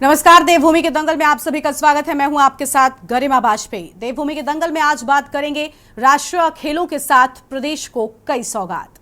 नमस्कार। देवभूमि के दंगल में आप सभी का स्वागत है। मैं हूं आपके साथ गरिमा बाजपेयी। देवभूमि के दंगल में आज बात करेंगे राष्ट्रीय खेलों के साथ प्रदेश को कई सौगात।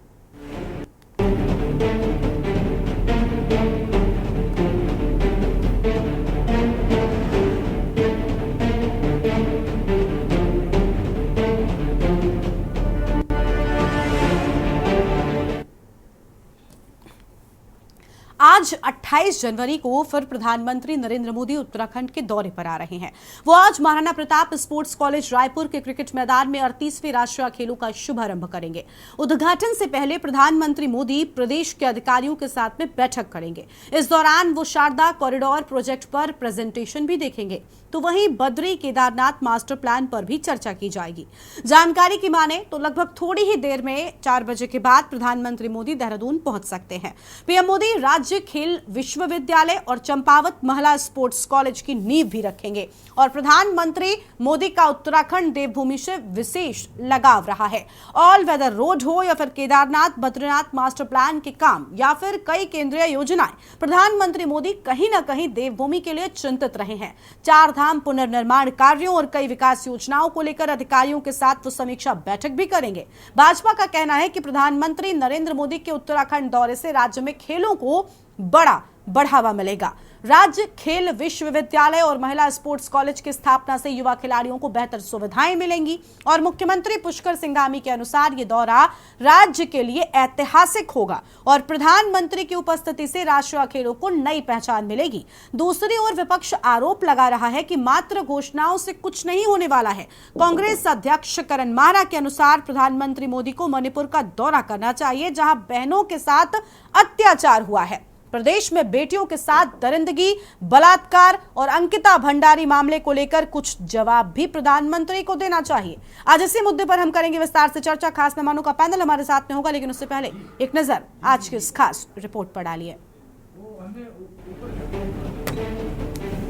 आज 28 जनवरी को फिर प्रधानमंत्री नरेंद्र मोदी उत्तराखंड के दौरे पर आ रहे हैं। वो आज महाराणा प्रताप स्पोर्ट्स कॉलेज रायपुर के क्रिकेट मैदान में 38वें राष्ट्रीय खेलों का शुभारंभ करेंगे। उद्घाटन से पहले प्रधानमंत्री मोदी प्रदेश के अधिकारियों के साथ में बैठक करेंगे। इस दौरान वो शारदा कॉरिडोर प्रोजेक्ट पर प्रेजेंटेशन भी देखेंगे, तो वहीं बद्री केदारनाथ मास्टर प्लान पर भी चर्चा की जाएगी। जानकारी की माने तो लगभग थोड़ी ही देर में 4 बजे के बाद प्रधानमंत्री मोदी देहरादून पहुंच सकते हैं। पीएम मोदी राज्य खेल विश्वविद्यालय और चंपावत महिला स्पोर्ट्स कॉलेज की नींव भी रखेंगे और प्रधानमंत्री मोदी का उत्तराखंड देवभूमि से विशेष लगाव रहा है। ऑल वेदर रोड हो या फिर केदारनाथ बद्रीनाथ मास्टर प्लान के काम या फिर कई केंद्रीय योजनाएं, प्रधानमंत्री मोदी कहीं ना कहीं देवभूमि के लिए चिंतित रहे हैं। चार धाम पुनर्निर्माण कार्यों और कई विकास योजनाओं को लेकर अधिकारियों के साथ वो समीक्षा बैठक भी करेंगे। भाजपा का कहना है कि प्रधानमंत्री नरेंद्र मोदी के उत्तराखंड दौरे से राज्य में खेलों को बड़ा बढ़ावा मिलेगा। राज्य खेल विश्वविद्यालय और महिला स्पोर्ट्स कॉलेज की स्थापना से युवा खिलाड़ियों को बेहतर सुविधाएं मिलेंगी और मुख्यमंत्री पुष्कर सिंह धामी के अनुसार ये दौरा राज्य के लिए ऐतिहासिक होगा और प्रधानमंत्री की उपस्थिति से राष्ट्रीय खेलों को नई पहचान मिलेगी। दूसरी ओर विपक्ष आरोप लगा रहा है कि मात्र घोषणाओं से कुछ नहीं होने वाला है। कांग्रेस अध्यक्ष करण माहरा के अनुसार प्रधानमंत्री मोदी को मणिपुर का दौरा करना चाहिए, जहां बहनों के साथ अत्याचार हुआ है। प्रदेश में बेटियों के साथ दरिंदगी, बलात्कार और अंकिता भंडारी मामले को लेकर कुछ जवाब भी प्रधानमंत्री को देना चाहिए। आज इसी मुद्दे पर हम करेंगे विस्तार से चर्चा। खास मेहमानों का पैनल हमारे साथ में होगा, लेकिन उससे पहले एक नजर आज की इस खास रिपोर्ट पर डालिए।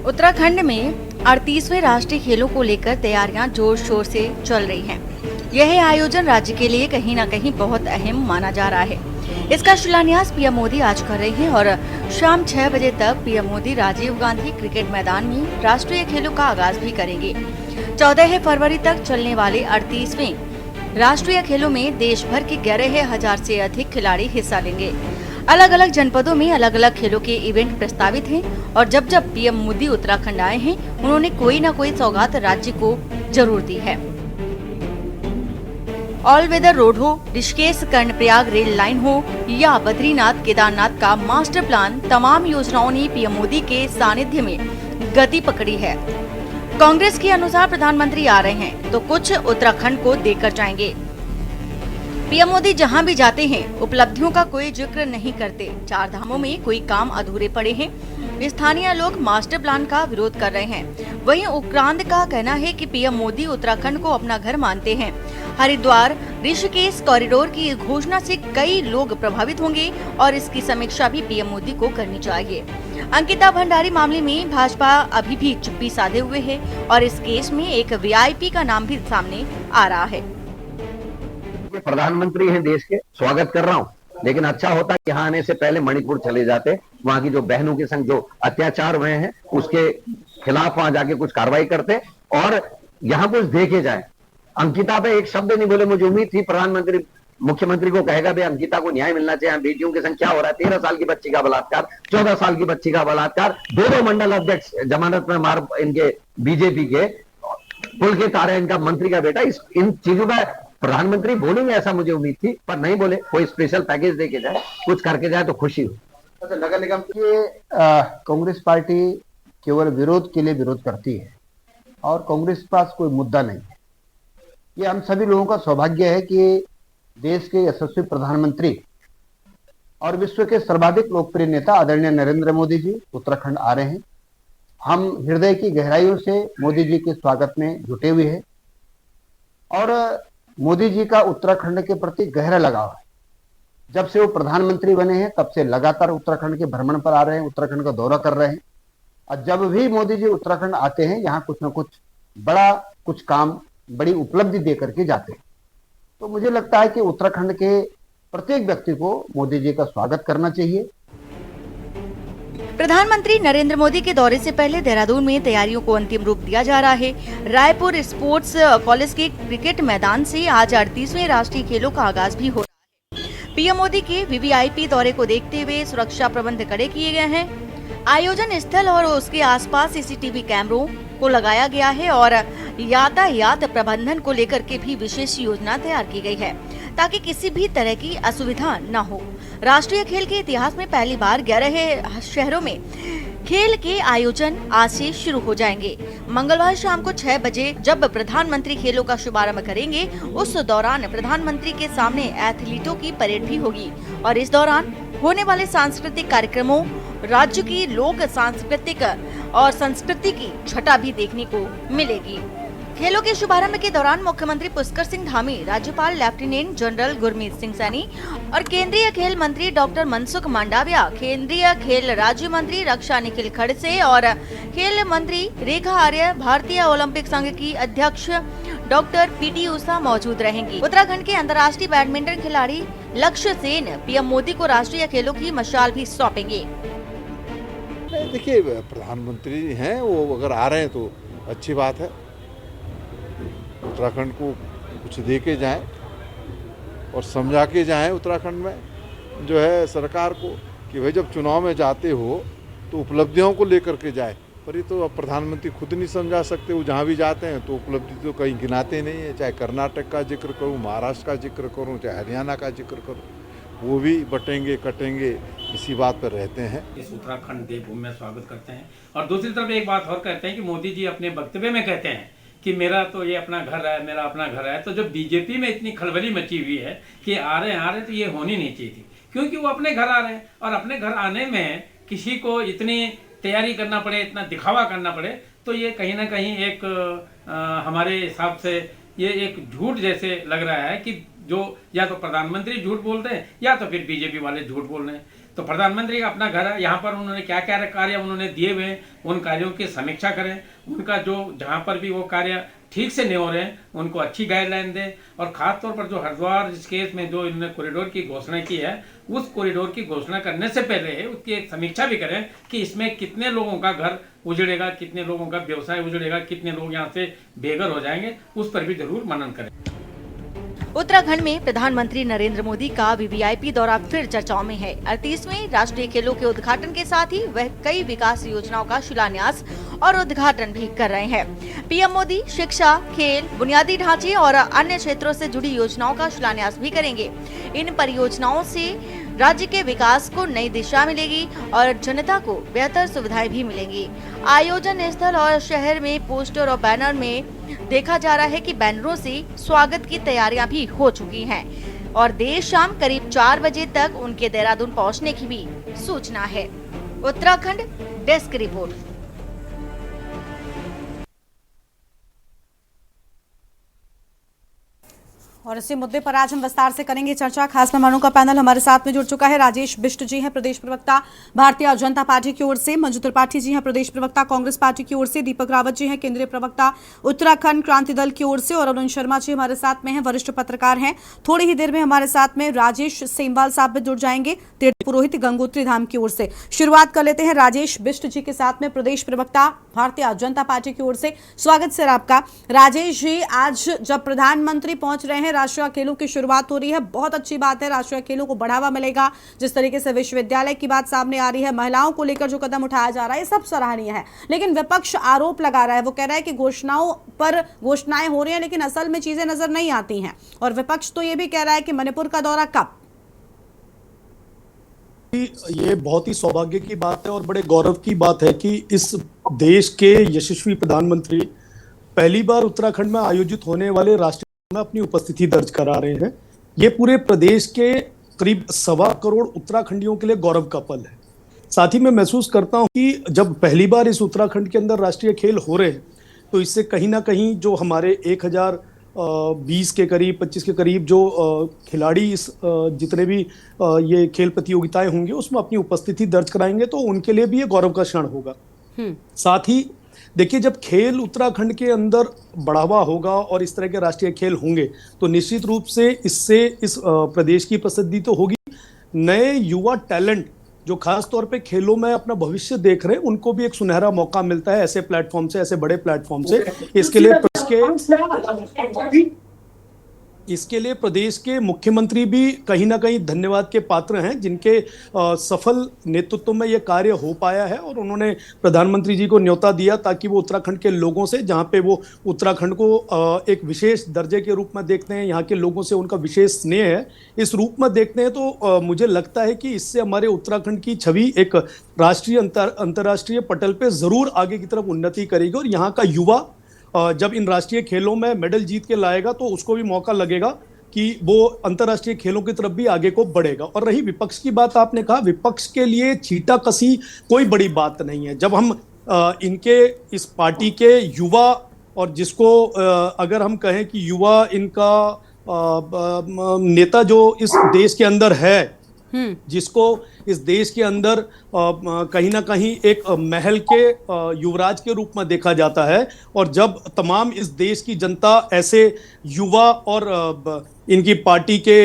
उत्तराखंड में 38वें राष्ट्रीय खेलों को लेकर तैयारियां जोर शोर से चल रही हैं। यह आयोजन राज्य के लिए कहीं न कहीं बहुत अहम माना जा रहा है। इसका शिलान्यास पीएम मोदी आज कर रहे हैं और शाम 6 बजे तक पीएम मोदी राजीव गांधी क्रिकेट मैदान में राष्ट्रीय खेलों का आगाज भी करेंगे। 14 फरवरी तक चलने वाले 38वें राष्ट्रीय खेलों में देश भर के 11,000 से अधिक खिलाड़ी हिस्सा लेंगे। अलग अलग जनपदों में अलग अलग खेलों के इवेंट प्रस्तावित हैं और जब जब पीएम मोदी उत्तराखंड आए हैं, उन्होंने कोई न कोई सौगात राज्य को जरूर दी है। ऑल वेदर रोड हो, ऋषिकेश कर्णप्रयाग रेल लाइन हो या बद्रीनाथ केदारनाथ का मास्टर प्लान, तमाम योजनाओं ने पीएम मोदी के सानिध्य में गति पकड़ी है। कांग्रेस के अनुसार प्रधानमंत्री आ रहे हैं तो कुछ उत्तराखंड को देकर जाएंगे। पीएम मोदी जहां भी जाते हैं उपलब्धियों का कोई जिक्र नहीं करते। 4 धामों में कोई काम अधूरे पड़े हैं। स्थानीय लोग मास्टर प्लान का विरोध कर रहे हैं। वहीं उक्रांद का कहना है कि पीएम मोदी उत्तराखंड को अपना घर मानते हैं। हरिद्वार ऋषिकेश कॉरिडोर की घोषणा से कई लोग प्रभावित होंगे और इसकी समीक्षा भी पीएम मोदी को करनी चाहिए। अंकिता भंडारी मामले में भाजपा अभी भी चुप्पी साधे हुए है और इस केस में एक वीआईपी का नाम भी सामने आ रहा है। प्रधानमंत्री हैं देश के, स्वागत कर रहा हूं, लेकिन अच्छा होता कि यहाँ आने से पहले मणिपुर चले जाते। वहां की जो बहनों के संग जो अत्याचार हुए हैं उसके खिलाफ वहां जाके कुछ कार्रवाई करते और यहाँ कुछ देखे जाए। अंकिता पे एक शब्द नहीं बोले। मुझे उम्मीद थी प्रधानमंत्री मुख्यमंत्री को कहेगा भाई अंकिता को न्याय मिलना चाहिए। बेटियों के संग क्या हो रहा है, 13 साल की बच्ची का बलात्कार, 14 साल की बच्ची का बलात्कार, 2 मंडल अध्यक्ष जमानत में मार इनके बीजेपी के, पुल के तारे इनका मंत्री का बेटा। इन चीजों का प्रधानमंत्री बोलेंगे ऐसा मुझे उम्मीद थी, पर नहीं बोले। कोई स्पेशल पैकेज देके जाए, कुछ करके जाए तो खुशी हो। अच्छा, नगर निगम की कांग्रेस पार्टी केवल विरोध के लिए विरोध करती है और कांग्रेस के पास कोई मुद्दा नहीं है। ये हम सभी लोगों का सौभाग्य है कि देश के यशस्वी प्रधानमंत्री और विश्व के सर्वाधिक लोकप्रिय नेता आदरणीय नरेंद्र मोदी जी उत्तराखंड आ रहे हैं। हम हृदय की गहराइयों से मोदी जी के स्वागत में जुटे हुए हैं और मोदी जी का उत्तराखंड के प्रति गहरा लगाव है। जब से वो प्रधानमंत्री बने हैं तब से लगातार उत्तराखंड के भ्रमण पर आ रहे हैं, उत्तराखंड का दौरा कर रहे हैं और जब भी मोदी जी उत्तराखंड आते हैं यहाँ कुछ न कुछ बड़ा कुछ काम, बड़ी उपलब्धि दे करके जाते हैं। तो मुझे लगता है कि उत्तराखंड के प्रत्येक व्यक्ति को मोदी जी का स्वागत करना चाहिए। प्रधानमंत्री नरेंद्र मोदी के दौरे से पहले देहरादून में तैयारियों को अंतिम रूप दिया जा रहा है। रायपुर स्पोर्ट्स कॉलेज के क्रिकेट मैदान से आज 38वें राष्ट्रीय खेलों का आगाज भी हो रहा है। पीएम मोदी के वीवीआईपी दौरे को देखते हुए सुरक्षा प्रबंध कड़े किए गए हैं। आयोजन स्थल और उसके आसपास सीसीटीवी कैमरों को लगाया गया है और यातायात प्रबंधन को लेकर के भी विशेष योजना तैयार की गई है ताकि किसी भी तरह की असुविधा न हो। राष्ट्रीय खेल के इतिहास में पहली बार 11 शहरों में खेल के आयोजन आज से शुरू हो जाएंगे। मंगलवार शाम को 6 बजे जब प्रधानमंत्री खेलों का शुभारंभ करेंगे, उस दौरान प्रधानमंत्री के सामने एथलीटों की परेड भी होगी और इस दौरान होने वाले सांस्कृतिक कार्यक्रमों, राज्य की लोक सांस्कृतिक और संस्कृति की छटा भी देखने को मिलेगी। खेलों के शुभारंभ के दौरान मुख्यमंत्री पुष्कर सिंह धामी, राज्यपाल लेफ्टिनेंट जनरल गुरमीत सिंह सैनी और केंद्रीय खेल मंत्री डॉक्टर मनसुख मांडविया, केंद्रीय खेल राज्य मंत्री रक्षा निखिल खड़से और खेल मंत्री रेखा आर्य, भारतीय ओलंपिक संघ की अध्यक्ष डॉक्टर पीटी उषा मौजूद रहेंगी। उत्तराखंड के अंतर्राष्ट्रीय बैडमिंटन खिलाड़ी लक्ष्य सेन पीएम मोदी को राष्ट्रीय खेलों की मशाल भी सौंपेंगे। देखिए, प्रधानमंत्री हैं, वो अगर आ रहे हैं तो अच्छी बात है। उत्तराखंड को कुछ दे के जाएं और समझा के जाएं उत्तराखंड में जो है सरकार को कि भाई जब चुनाव में जाते हो तो उपलब्धियों को लेकर के जाए। पर ये तो अब प्रधानमंत्री खुद नहीं समझा सकते। वो जहाँ भी जाते हैं तो उपलब्धि तो कहीं गिनाते नहीं है। चाहे कर्नाटक का जिक्र करूँ, महाराष्ट्र का जिक्र करूँ, चाहे हरियाणा का जिक्र करूँ, वो भी बटेंगे कटेंगे इसी बात पर रहते हैं। इस उत्तराखंड देवभूमि में स्वागत करते हैं। और दूसरी तरफ एक बात और कहते हैं कि मोदी जी अपने वक्तव्य में कहते हैं कि मेरा तो ये अपना घर है, मेरा अपना घर है। तो जब बीजेपी में इतनी खलबली मची हुई है कि आ रहे तो ये होनी नहीं चाहिए थी, क्योंकि वो अपने घर आ रहे हैं और अपने घर आने में किसी को इतनी तैयारी करना पड़े, इतना दिखावा करना पड़े, तो ये कहीं ना कहीं एक हमारे हिसाब से ये एक झूठ जैसे लग रहा है कि जो या तो प्रधानमंत्री झूठ बोल रहे हैं या तो फिर बीजेपी वाले झूठ बोल रहे हैं। तो प्रधानमंत्री का अपना घर है, यहाँ पर उन्होंने क्या क्या कार्य उन्होंने दिए हुए हैं, उन कार्यों की समीक्षा करें। उनका जो जहाँ पर भी वो कार्य ठीक से नहीं हो रहे हैं उनको अच्छी गाइडलाइन दें। और खास तौर पर जो हरिद्वार इस केस में जो इन्होंने कॉरिडोर की घोषणा की है, उस कॉरिडोर की घोषणा करने से पहले उसकी एक समीक्षा भी करें कि इसमें कितने लोगों का घर उजड़ेगा, कितने लोगों का व्यवसाय उजड़ेगा, कितने लोग यहाँ से बेघर हो जाएंगे, उस पर भी जरूर मनन करें। उत्तराखंड में प्रधानमंत्री नरेंद्र मोदी का वीवीआईपी दौरा फिर चर्चाओं में है। 38वें राष्ट्रीय खेलों के उद्घाटन के साथ ही वह कई विकास योजनाओं का शिलान्यास और उद्घाटन भी कर रहे हैं। पीएम मोदी शिक्षा, खेल, बुनियादी ढांचे और अन्य क्षेत्रों से जुड़ी योजनाओं का शिलान्यास भी करेंगे। इन परियोजनाओं से राज्य के विकास को नई दिशा मिलेगी और जनता को बेहतर सुविधाएं भी मिलेंगी। आयोजन स्थल और शहर में पोस्टर और बैनर में देखा जा रहा है कि बैनरों से स्वागत की तैयारियां भी हो चुकी हैं और देर शाम करीब 4 बजे तक उनके देहरादून पहुंचने की भी सूचना है। Uttarakhand desk report. और इसी मुद्दे पर आज हम विस्तार से करेंगे चर्चा। खास मेहमानों का पैनल हमारे साथ में जुड़ चुका है। राजेश बिष्ट जी हैं, प्रदेश प्रवक्ता भारतीय जनता पार्टी की ओर से। मंजू त्रिपाठी जी हैं, प्रदेश प्रवक्ता कांग्रेस पार्टी की ओर से। दीपक रावत जी हैं, केंद्रीय प्रवक्ता उत्तराखंड क्रांति दल की ओर से। और अरुण शर्मा जी हमारे साथ में हैं, वरिष्ठ पत्रकार हैं। थोड़ी ही देर में हमारे साथ में राजेश सेमवाल साहब भी जुड़ जाएंगे, तीर्थ पुरोहित गंगोत्री धाम की ओर से। शुरुआत कर लेते हैं राजेश बिष्ट जी के साथ में, प्रदेश प्रवक्ता भारतीय जनता पार्टी की ओर से। स्वागत सर आपका। राजेश जी, आज जब प्रधानमंत्री पहुंच रहे हैं, राष्ट्रीय खेलों की शुरुआत हो रही है, बहुत अच्छी बात है। राष्ट्रीय खेलों को बढ़ावा मिलेगा। जिस तरीके से विश्वविद्यालय की बात सामने आ रही है, महिलाओं को लेकर जो कदम उठाया जा रहा है, ये सब सराहनीय है। लेकिन विपक्ष आरोप लगा रहा है, वो कह रहा है कि घोषणाओं पर घोषणाएं हो रही हैं लेकिन असल में चीजें नजर नहीं आती हैं। और विपक्ष तो ये भी कह रहा है कि मणिपुर का दौरा कब। ये बहुत ही सौभाग्य की बात है और बड़े गौरव की बात है कि इस देश के यशस्वी प्रधानमंत्री पहली बार उत्तराखंड में आयोजित होने वाले राष्ट्रीय में अपनी उपस्थिति दर्ज करा रहे हैं। ये पूरे प्रदेश के करीब 1.25 करोड़ उत्तराखंडियों के लिए गौरव का पल है। साथ ही मैं महसूस करता हूं कि जब पहली बार इस उत्तराखंड के अंदर राष्ट्रीय खेल हो रहे हैं तो इससे कहीं ना कहीं जो हमारे 1020 के करीब 25 के करीब जो खिलाड़ी इस जितने भी ये खेल प्रतियोगिताएं होंगी उसमें अपनी उपस्थिति दर्ज कराएंगे तो उनके लिए भी ये गौरव का क्षण होगा। साथ ही देखिए, जब खेल उत्तराखंड के अंदर बढ़ावा होगा और इस तरह के राष्ट्रीय खेल होंगे तो निश्चित रूप से इससे इस प्रदेश की प्रसिद्धि तो होगी। नए युवा टैलेंट जो खास तौर पे खेलों में अपना भविष्य देख रहे हैं, उनको भी एक सुनहरा मौका मिलता है ऐसे प्लेटफॉर्म से, ऐसे बड़े प्लेटफॉर्म से। इसके लिए प्रदेश के मुख्यमंत्री भी कहीं ना कहीं धन्यवाद के पात्र हैं, जिनके सफल नेतृत्व में यह कार्य हो पाया है। और उन्होंने प्रधानमंत्री जी को न्योता दिया ताकि वो उत्तराखंड के लोगों से, जहां पे वो उत्तराखंड को एक विशेष दर्जे के रूप में देखते हैं, यहाँ के लोगों से उनका विशेष स्नेह है, इस रूप में देखते हैं, तो मुझे लगता है कि इससे हमारे उत्तराखंड की छवि एक राष्ट्रीय अंतर्राष्ट्रीय पटल पे जरूर आगे की तरफ उन्नति करेगी। और यहाँ का युवा जब इन राष्ट्रीय खेलों में मेडल जीत के लाएगा तो उसको भी मौका लगेगा कि वो अंतर्राष्ट्रीय खेलों की तरफ भी आगे को बढ़ेगा। और रही विपक्ष की बात, आपने कहा विपक्ष के लिए छींटाकशी कोई बड़ी बात नहीं है। जब हम इनके इस पार्टी के युवा, और जिसको अगर हम कहें कि युवा इनका नेता जो इस देश के अंदर है, जिसको इस देश के अंदर कहीं ना कहीं एक महल के युवराज के रूप में देखा जाता है, और जब तमाम इस देश की जनता ऐसे युवा और इनकी पार्टी के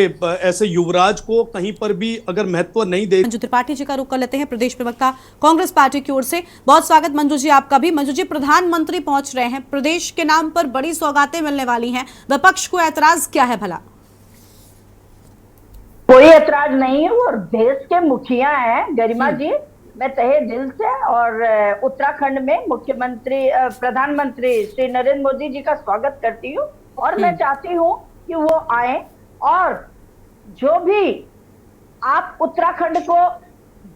ऐसे युवराज को कहीं पर भी अगर महत्व नहीं दे। मंजू त्रिपाठी जी का रुख कर लेते हैं, प्रदेश प्रवक्ता कांग्रेस पार्टी की ओर से। बहुत स्वागत मंजू जी आपका भी। मंजू जी, प्रधानमंत्री पहुंच रहे हैं, प्रदेश के नाम पर बड़ी सौगातें मिलने वाली हैं, विपक्ष को ऐतराज क्या है भला? कोई ऐतराज नहीं है, वो देश के मुखिया हैं गरिमा जी। मैं तहे दिल से और उत्तराखंड में मुख्यमंत्री प्रधानमंत्री श्री नरेंद्र मोदी जी का स्वागत करती हूँ, और मैं चाहती हूँ कि वो आए और जो भी आप उत्तराखंड को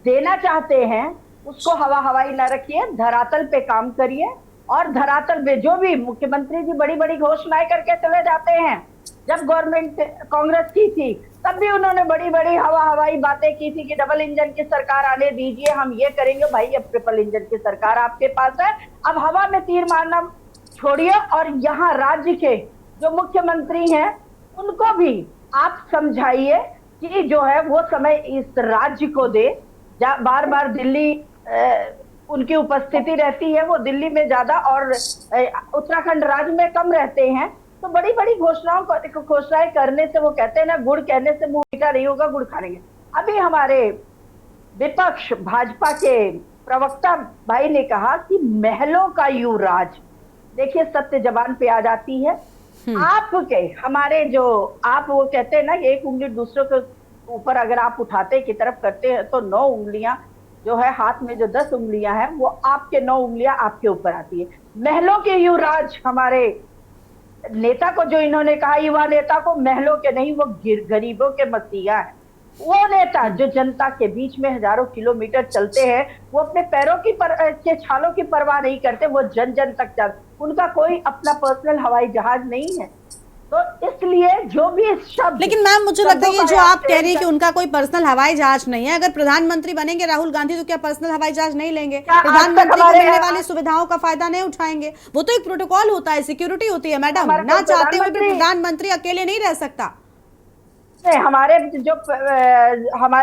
देना चाहते हैं उसको हवाई न रखिए, धरातल पे काम करिए। और धरातल पे जो भी मुख्यमंत्री जी बड़ी बड़ी घोषणाएं करके चले जाते हैं, जब गवर्नमेंट कांग्रेस की थी तब भी उन्होंने बड़ी बड़ी हवाई बातें की थी कि डबल इंजन की सरकार आने दीजिए, हम ये करेंगे। भाई अब ट्रिपल इंजन की सरकार आपके पास है, अब हवा में तीर मारना छोड़िए और यहाँ राज्य के जो मुख्यमंत्री हैं उनको भी आप समझाइए कि जो है वो समय इस राज्य को दे। बार बार दिल्ली उनकी उपस्थिति रहती है, वो दिल्ली में ज्यादा और उत्तराखंड राज्य में कम रहते हैं, तो बड़ी बड़ी घोषणाएं करने से, वो कहते हैं ना गुड़ कहने से मुंह मीठा नहीं होगा, गुड़ खाएंगे। अभी हमारे विपक्ष भाजपा के प्रवक्ता भाई ने कहा कि महलों का युवराज, देखिए सत्य जबान पे आ जाती है। आपके हमारे जो आप वो कहते हैं ना एक उंगली दूसरों के ऊपर अगर आप उठाते की तरफ करते हैं तो 9 उंगलियां जो है हाथ में जो 10 उंगलियां हैं वो आपके 9 उंगलियां आपके ऊपर आती है। महलों के युवराज हमारे नेता को, जो इन्होंने कहा युवा नेता को, महलों के नहीं, वो गरीबों के मसीहा है। वो नेता जो जनता के बीच में हजारों किलोमीटर चलते हैं, वो अपने पैरों के छालों की परवाह नहीं करते, वो जन जन तक जाते, उनका कोई अपना पर्सनल हवाई जहाज नहीं है। तो इसलिए जो भी शब्द, लेकिन मैम मुझे लगता है ये जो आप कह रही है कि उनका कोई पर्सनल हवाई जहाज नहीं है, अगर प्रधानमंत्री बनेंगे राहुल गांधी तो क्या पर्सनल हवाई जहाज नहीं लेंगे? प्रधानमंत्री को मिलने वाली सुविधाओं का फायदा नहीं उठाएंगे? वो तो एक प्रोटोकॉल होता है, सिक्योरिटी होती है मैडम, ना चाहते हुए भी प्रधानमंत्री अकेले नहीं रह सकता। हमारे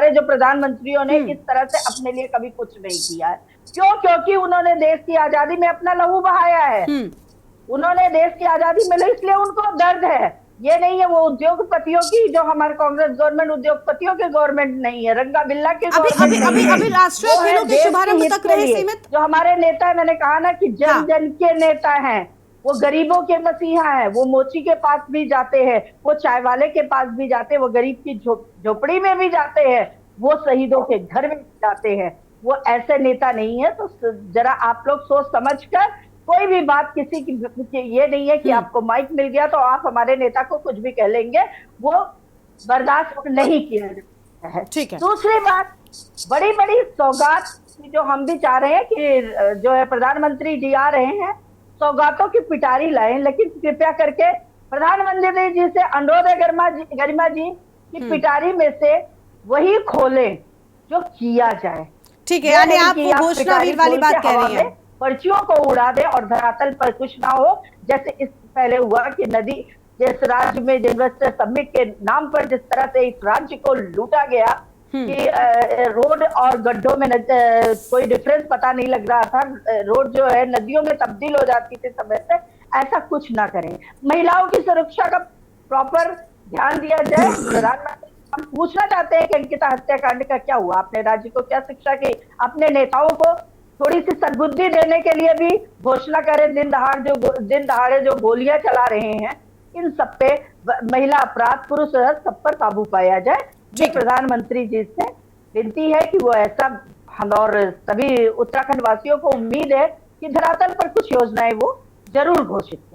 जो प्रधानमंत्रियों ने इस तरह से अपने लिए कभी कुछ नहीं किया है। क्यों? क्योंकि उन्होंने देश की आजादी में अपना लहू बहाया है, उन्होंने देश की आजादी मिली, इसलिए उनको दर्द है। ये नहीं है वो उद्योगपतियों की, जो हमारे कांग्रेस गवर्नमेंट उद्योगपतियों के गवर्नमेंट नहीं है, रंगा बिल्ला के अभी राष्ट्रीय खेलों के शुभारंभ तक रहे सीमित। जो हमारे नेता है, मैंने कहा ना कि जन जन के नेता हैं, वो गरीबों के मसीहा हैं, वो मोची के पास भी जाते हैं, वो चाय वाले के पास भी जाते हैं, वो गरीब की झोपड़ी में भी जाते हैं, वो शहीदों के घर में जाते हैं। वो ऐसे नेता नहीं है। तो जरा आप लोग सोच समझ कर, कोई भी बात किसी की ये नहीं है कि आपको माइक मिल गया तो आप हमारे नेता को कुछ भी कह लेंगे, वो बर्दाश्त नहीं किया जाता है। ठीक है। दूसरी बात, बड़ी बड़ी सौगात जो हम भी चाह रहे हैं कि जो है प्रधानमंत्री जी आ रहे हैं, सौगातों की पिटारी लाएं, लेकिन कृपया करके प्रधानमंत्री जी से अनुरोध है गरिमा जी की पिटारी में से वही खोलें जो किया जाए। ठीक है, यानी आप घोषणावीर वाली बात कह रही हैं, पर्चियों को उड़ा दे और धरातल पर कुछ ना हो। जैसे इस पहले हुआ कि नदी, जिस राज्य में इन्वेस्टर समिट के नाम पर जिस तरह से इस राज्य को लूटा गया कि रोड और गड्ढों में कोई डिफरेंस पता नहीं लग रहा था, रोड जो है नदियों में तब्दील हो जाती थी समय से, ऐसा कुछ ना करें। महिलाओं की सुरक्षा का प्रॉपर ध्यान दिया जाए। प्रधानमंत्री हम पूछना चाहते हैं कि अंकिता हत्याकांड का क्या हुआ, आपने राज्य को क्या शिक्षा की, अपने नेताओं को थोड़ी सी सद्बुद्धि देने के लिए भी घोषणा करें। दिन दहाड़े जो गोलियां चला रहे हैं, इन सब पे महिला अपराध, पुरुष सब पर काबू पाया जाए। ये प्रधानमंत्री जी से विनती है कि वो ऐसा, हम और सभी उत्तराखंड वासियों को उम्मीद है कि धरातल पर कुछ योजनाएं वो जरूर घोषित करें।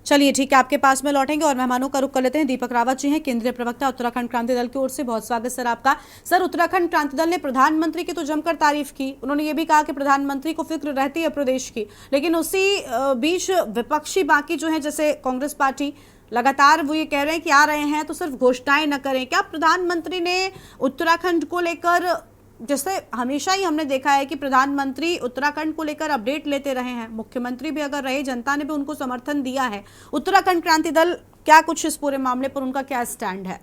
चलिए ठीक है, आपके पास में लौटेंगे और मेहमानों का रुख कर लेते हैं। दीपक रावत जी हैं, केंद्रीय प्रवक्ता उत्तराखंड क्रांति दल की ओर से। बहुत स्वागत सर आपका। सर, उत्तराखंड क्रांति दल ने प्रधानमंत्री की तो जमकर तारीफ की, उन्होंने ये भी कहा कि प्रधानमंत्री को फिक्र रहती है प्रदेश की, लेकिन उसी बीच विपक्षी बाकी जो है जैसे कांग्रेस पार्टी लगातार वो ये कह रहे हैं कि आ रहे हैं तो सिर्फ घोषणाएं न करें। क्या प्रधानमंत्री ने उत्तराखंड को लेकर, जैसे हमेशा ही हमने देखा है कि प्रधानमंत्री उत्तराखंड को लेकर अपडेट लेते रहे हैं, मुख्यमंत्री भी अगर रहे, जनता ने भी उनको समर्थन दिया है, उत्तराखंड क्रांति दल क्या कुछ इस पूरे मामले पर उनका क्या स्टैंड है?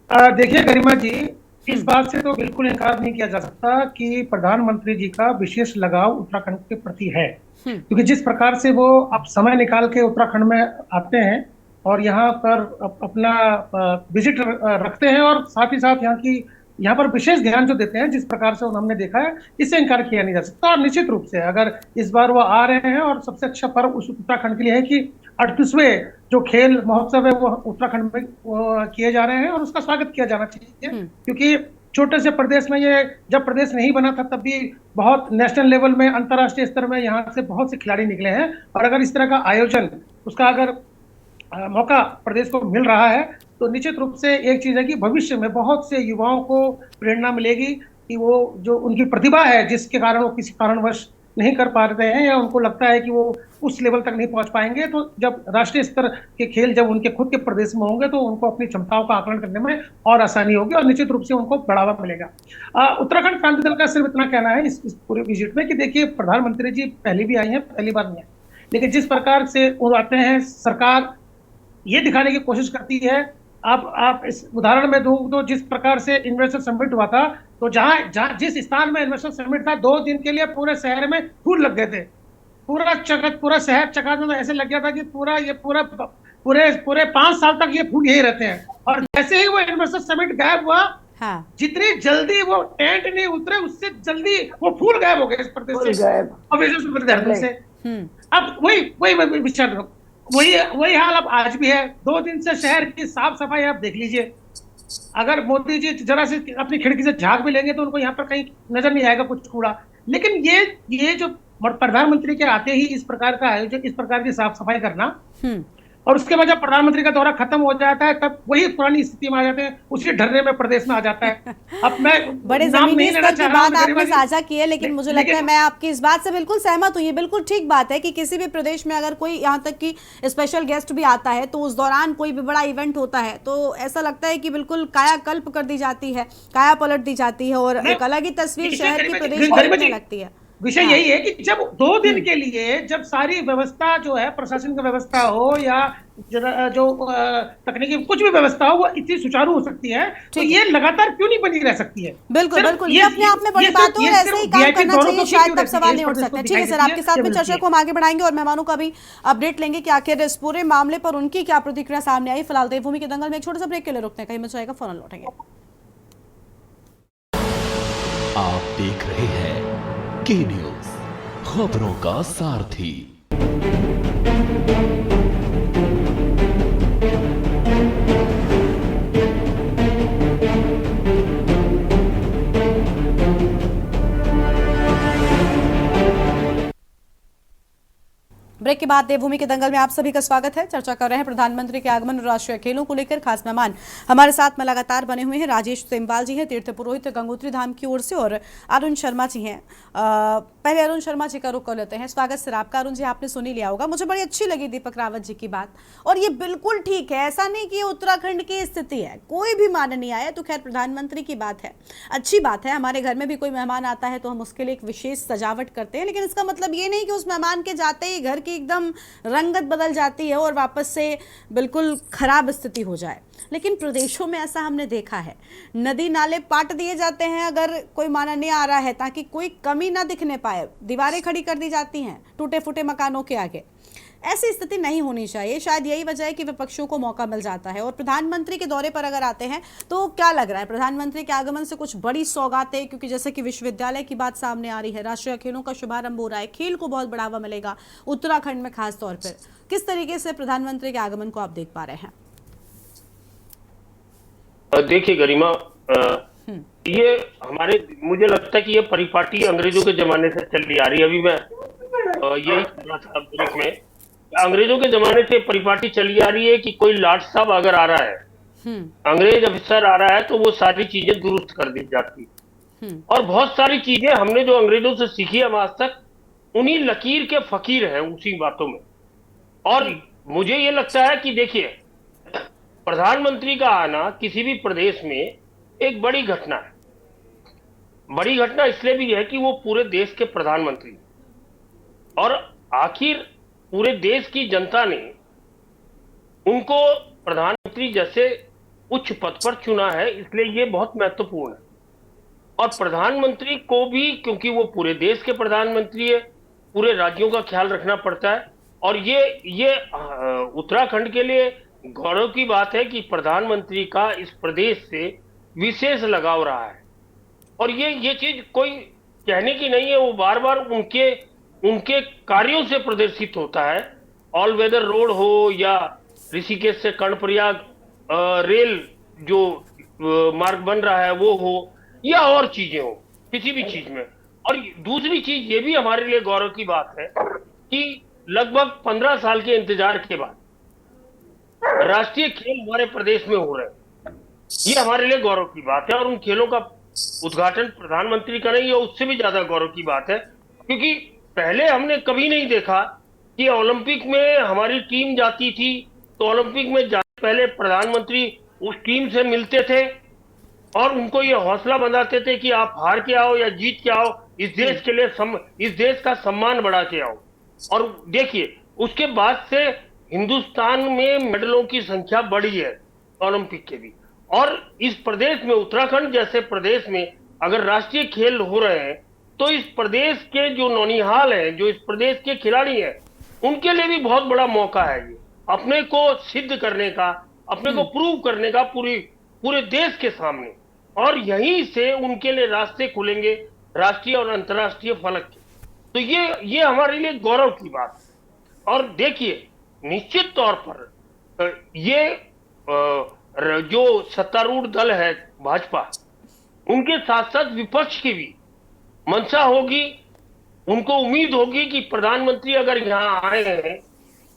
देखिए गरिमा जी, इस बात से तो बिल्कुल इनकार नहीं किया जा सकता कि प्रधानमंत्री जी का विशेष लगाव उत्तराखंड के प्रति है, क्योंकि जिस प्रकार से वो अब समय निकाल के उत्तराखंड में आते हैं और यहाँ पर अपना विजिट रखते हैं और साथ ही साथ यहाँ पर विशेष ध्यान जो देते हैं, जिस प्रकार से हमने देखा है, इससे इनकार किया नहीं जा सकता। और निश्चित रूप से अगर इस बार वो आ रहे हैं और सबसे अच्छा पर्व उस उत्तराखंड के लिए है कि 38वें जो खेल महोत्सव है वो उत्तराखंड में किए जा रहे हैं और उसका स्वागत किया जाना चाहिए, क्योंकि छोटे से प्रदेश में, ये जब प्रदेश नहीं बना था तब भी बहुत नेशनल लेवल में, अंतर्राष्ट्रीय स्तर में यहाँ से बहुत से खिलाड़ी निकले हैं। और अगर इस तरह का आयोजन, उसका अगर मौका प्रदेश को मिल रहा है तो निश्चित रूप से एक चीज है कि भविष्य में बहुत से युवाओं को प्रेरणा मिलेगी कि वो जो उनकी प्रतिभा है, जिसके कारण वो किसी कारणवश नहीं कर पा रहे हैं या उनको लगता है कि वो उस लेवल तक नहीं पहुंच पाएंगे, तो जब राष्ट्रीय स्तर के खेल जब उनके खुद के प्रदेश में होंगे तो उनको अपनी क्षमताओं का आकलन करने में और आसानी होगी और निश्चित रूप से उनको बढ़ावा मिलेगा। उत्तराखंड क्रांति दल का सिर्फ इतना कहना है इस पूरे विजिट में कि देखिए, प्रधानमंत्री जी पहले भी आई हैं, पहली बार नहीं है, लेकिन जिस प्रकार से वो आते हैं, सरकार ये दिखाने की कोशिश करती है। आप इस उदाहरण में दूं तो जिस प्रकार से इन्वेस्टर समिट हुआ था, तो जहां जिस स्थान में इन्वेस्टर समिट था, 2 दिन के लिए पूरे शहर में फूल लग गए थे, पूरा शहर चकाचौंध, ऐसे लग गया था कि पूरे 5 साल तक ये फूल यही रहते हैं। और जैसे ही वो इन्वेस्टर समिट गायब हुआ, हाँ, जितनी जल्दी वो टेंट नहीं उतरे, उससे जल्दी वो फूल गायब हो गए इस प्रदेश से। अब वही विचार, वही हाल अब आज भी है। 2 दिन से शहर की साफ सफाई आप देख लीजिए, अगर मोदी जी जरा से अपनी खिड़की से झांक भी लेंगे तो उनको यहाँ पर कहीं नजर नहीं आएगा कुछ कूड़ा। लेकिन ये जो प्रधानमंत्री के आते ही इस प्रकार का आयोजन, इस प्रकार की साफ सफाई करना, और उसके बाद जब प्रधानमंत्री का दौरा खत्म हो जाता है तब वही पुरानी स्थिति में आ जाते हैं, उसी ढर्रे में प्रदेश में आ जाता है। अब मैं बड़े जमीनी स्तर की बात आपने साझा की है, लेकिन मुझे लगता है मैं आपकी इस बात से बिल्कुल सहमत हूँ। ये बिल्कुल ठीक बात है कि किसी भी प्रदेश में अगर कोई, यहाँ तक कि स्पेशल गेस्ट भी आता है, तो उस दौरान कोई भी बड़ा इवेंट होता है तो ऐसा लगता है कि बिल्कुल कायाकल्प कर दी जाती है, काया पलट दी जाती है और एक अलग ही तस्वीर शहर की प्रदेश में लगती है। विषय यही है कि जब 2 दिन के लिए जब सारी व्यवस्था जो है, प्रशासन की व्यवस्था हो या जो तकनीकी कुछ भी व्यवस्था हो, वो इतनी सुचारू हो सकती है, तो ये लगातार क्यों नहीं बनी रह सकती है? बिल्कुल बिल्कुल, ये अपने आप में बड़ी बात है और ऐसे ही काम करना चाहिए, शायद तब सवाल नहीं उठ सकते। ठीक है सर, आपके साथ में चर्चा को हम आगे बढ़ाएंगे और मेहमानों का भी अपडेट लेंगे कि आखिर इस पूरे मामले पर उनकी क्या प्रतिक्रिया सामने आई। फिलहाल देवभूमि के दंगल में एक छोटा सा ब्रेक के लिए रुकते हैं, कहीं मच जाएगा, फौरन लौटेंगे। आप देख रहे हैं के न्यूज़, खबरों का सारथी। ब्रेक के बाद देवभूमि के दंगल में आप सभी का स्वागत है। चर्चा कर रहे हैं प्रधानमंत्री के आगमन और राष्ट्रीय खेलों को लेकर। खास मेहमान हमारे साथ में लगातार बने हुए हैं। राजेश सेमवाल जी हैं तीर्थ पुरोहित गंगोत्री धाम की ओर से, और अरुण शर्मा जी हैं। पहले अरुण शर्मा जी का रुख कर लेते हैं। स्वागत सर आपका। अरुण जी, आपने सुन ही लिया होगा, मुझे बड़ी अच्छी लगी दीपक रावत जी की बात, और ये बिल्कुल ठीक है। ऐसा नहीं कि उत्तराखंड की स्थिति है, कोई भी मान नहीं आया तो खैर प्रधानमंत्री की बात है, अच्छी बात है। हमारे घर में भी कोई मेहमान आता है तो हम उसके लिए एक विशेष सजावट करते हैं, लेकिन इसका मतलब ये नहीं कि उस मेहमान के जाते ही घर की एकदम रंगत बदल जाती है और वापस से बिल्कुल खराब स्थिति हो जाए। लेकिन प्रदेशों में ऐसा हमने देखा है, नदी नाले पाट दिए जाते हैं अगर कोई माना नहीं आ रहा है, ताकि कोई कमी ना दिखने पाए, दीवारें खड़ी कर दी जाती हैं टूटे फूटे मकानों के आगे। ऐसी स्थिति नहीं होनी चाहिए। शायद यही वजह है कि विपक्षों को मौका मिल जाता है। और प्रधानमंत्री के दौरे पर अगर आते हैं तो क्या लग रहा है, प्रधानमंत्री के आगमन से कुछ बड़ी सौगातें, क्योंकि जैसे कि विश्वविद्यालय की बात सामने आ रही है, राष्ट्रीय खेलों का शुभारंभ हो रहा है, खेल को बहुत बढ़ावा मिलेगा उत्तराखंड में खास तौर पर। किस तरीके से प्रधानमंत्री के आगमन को आप देख पा रहे हैं? देखिए गरिमा, ये मुझे लगता है कि ये परिपाटी अंग्रेजों के जमाने से चली आ रही है। अभी मैं यही ब्रेक में, अंग्रेजों के जमाने से परिपाटी चली आ रही है कि कोई लाट साहब अगर आ रहा है, अंग्रेज अफसर आ रहा है, तो वो सारी चीजें दुरुस्त कर दी जाती। और बहुत सारी चीजें हमने जो अंग्रेजों से सीखी हम आज तक उन्हीं लकीर के फकीर हैं उसी बातों में। और मुझे ये लगता है कि देखिए, प्रधानमंत्री का आना किसी भी प्रदेश में एक बड़ी घटना है। बड़ी घटना इसलिए भी है कि वो पूरे देश के प्रधानमंत्री, और आखिर पूरे देश की जनता ने उनको प्रधानमंत्री जैसे उच्च पद पर चुना है, इसलिए ये बहुत महत्वपूर्ण है। और प्रधानमंत्री को भी, क्योंकि वो पूरे देश के प्रधानमंत्री है, पूरे राज्यों का ख्याल रखना पड़ता है। और ये उत्तराखंड के लिए गौरव की बात है कि प्रधानमंत्री का इस प्रदेश से विशेष लगाव रहा है। और ये चीज कोई कहने की नहीं है, वो बार बार उनके कार्यों से प्रदर्शित होता है। ऑल वेदर रोड हो या ऋषिकेश से कर्णप्रयाग रेल जो मार्ग बन रहा है वो हो, या और चीजें हो, किसी भी चीज में। और दूसरी चीज ये भी हमारे लिए गौरव की बात है कि लगभग 15 साल के इंतजार के बाद राष्ट्रीय खेल हमारे प्रदेश में हो रहे हैं। ये हमारे लिए गौरव की बात है। और उन खेलों का उद्घाटन प्रधानमंत्री का नहीं है, उससे भी ज्यादा गौरव की बात है, क्योंकि पहले हमने कभी नहीं देखा कि ओलंपिक में हमारी टीम जाती थी तो ओलंपिक में जाने पहले प्रधानमंत्री उस टीम से मिलते थे और उनको ये हौसला बंधाते थे कि आप हार के आओ या जीत के आओ, इस देश के लिए इस देश का सम्मान बढ़ा के आओ। और देखिए, उसके बाद से हिंदुस्तान में मेडलों की संख्या बढ़ी है ओलंपिक के भी। और इस प्रदेश में, उत्तराखंड जैसे प्रदेश में अगर राष्ट्रीय खेल हो रहे हैं तो इस प्रदेश के जो नौनिहाल हैं, जो इस प्रदेश के खिलाड़ी हैं, उनके लिए भी बहुत बड़ा मौका है ये अपने को सिद्ध करने का, अपने को प्रूव करने का पूरे देश के सामने। और यहीं से उनके लिए रास्ते खुलेंगे राष्ट्रीय और अंतर्राष्ट्रीय फलक के। तो ये हमारे लिए गौरव की बात है। और देखिए, निश्चित तौर पर ये जो सत्तारूढ़ दल है भाजपा, उनके साथ साथ विपक्ष की भी मंशा होगी, उनको उम्मीद होगी कि प्रधानमंत्री अगर यहाँ आए हैं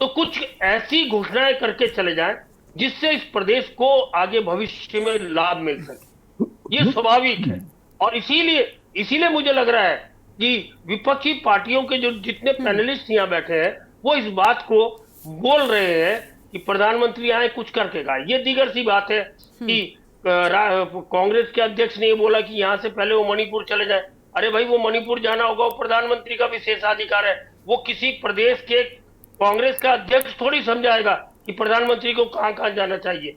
तो कुछ ऐसी घोषणाएं करके चले जाएं जिससे इस प्रदेश को आगे भविष्य में लाभ मिल सके। ये स्वाभाविक है। और इसीलिए मुझे लग रहा है कि विपक्षी पार्टियों के जो जितने पैनलिस्ट यहाँ बैठे हैं वो इस बात को बोल रहे हैं कि प्रधानमंत्री आए कुछ करके गाए। ये दीगर सी बात है कि कांग्रेस के अध्यक्ष ने ये बोला कि यहाँ से पहले वो मणिपुर चले जाए। अरे भाई, वो मणिपुर जाना होगा, वो प्रधानमंत्री का विशेषाधिकार है। वो किसी प्रदेश के कांग्रेस का अध्यक्ष थोड़ी समझाएगा कि प्रधानमंत्री को कहाँ कहाँ जाना चाहिए।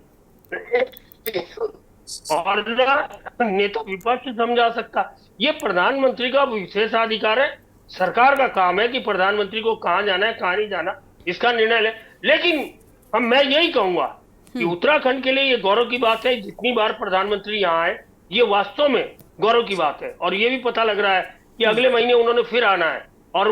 और नेता विपक्ष समझा सकता, ये प्रधानमंत्री का विशेषाधिकार है। सरकार का काम है कि प्रधानमंत्री को कहाँ जाना है, कहाँ नहीं जाना, इसका निर्णय ले। लेकिन मैं यही कहूंगा कि उत्तराखंड के लिए ये गौरव की बात है, जितनी बार प्रधानमंत्री यहाँ आए, ये वास्तव में गौरव की बात है। और ये भी पता लग रहा है कि अगले महीने उन्होंने फिर आना है। और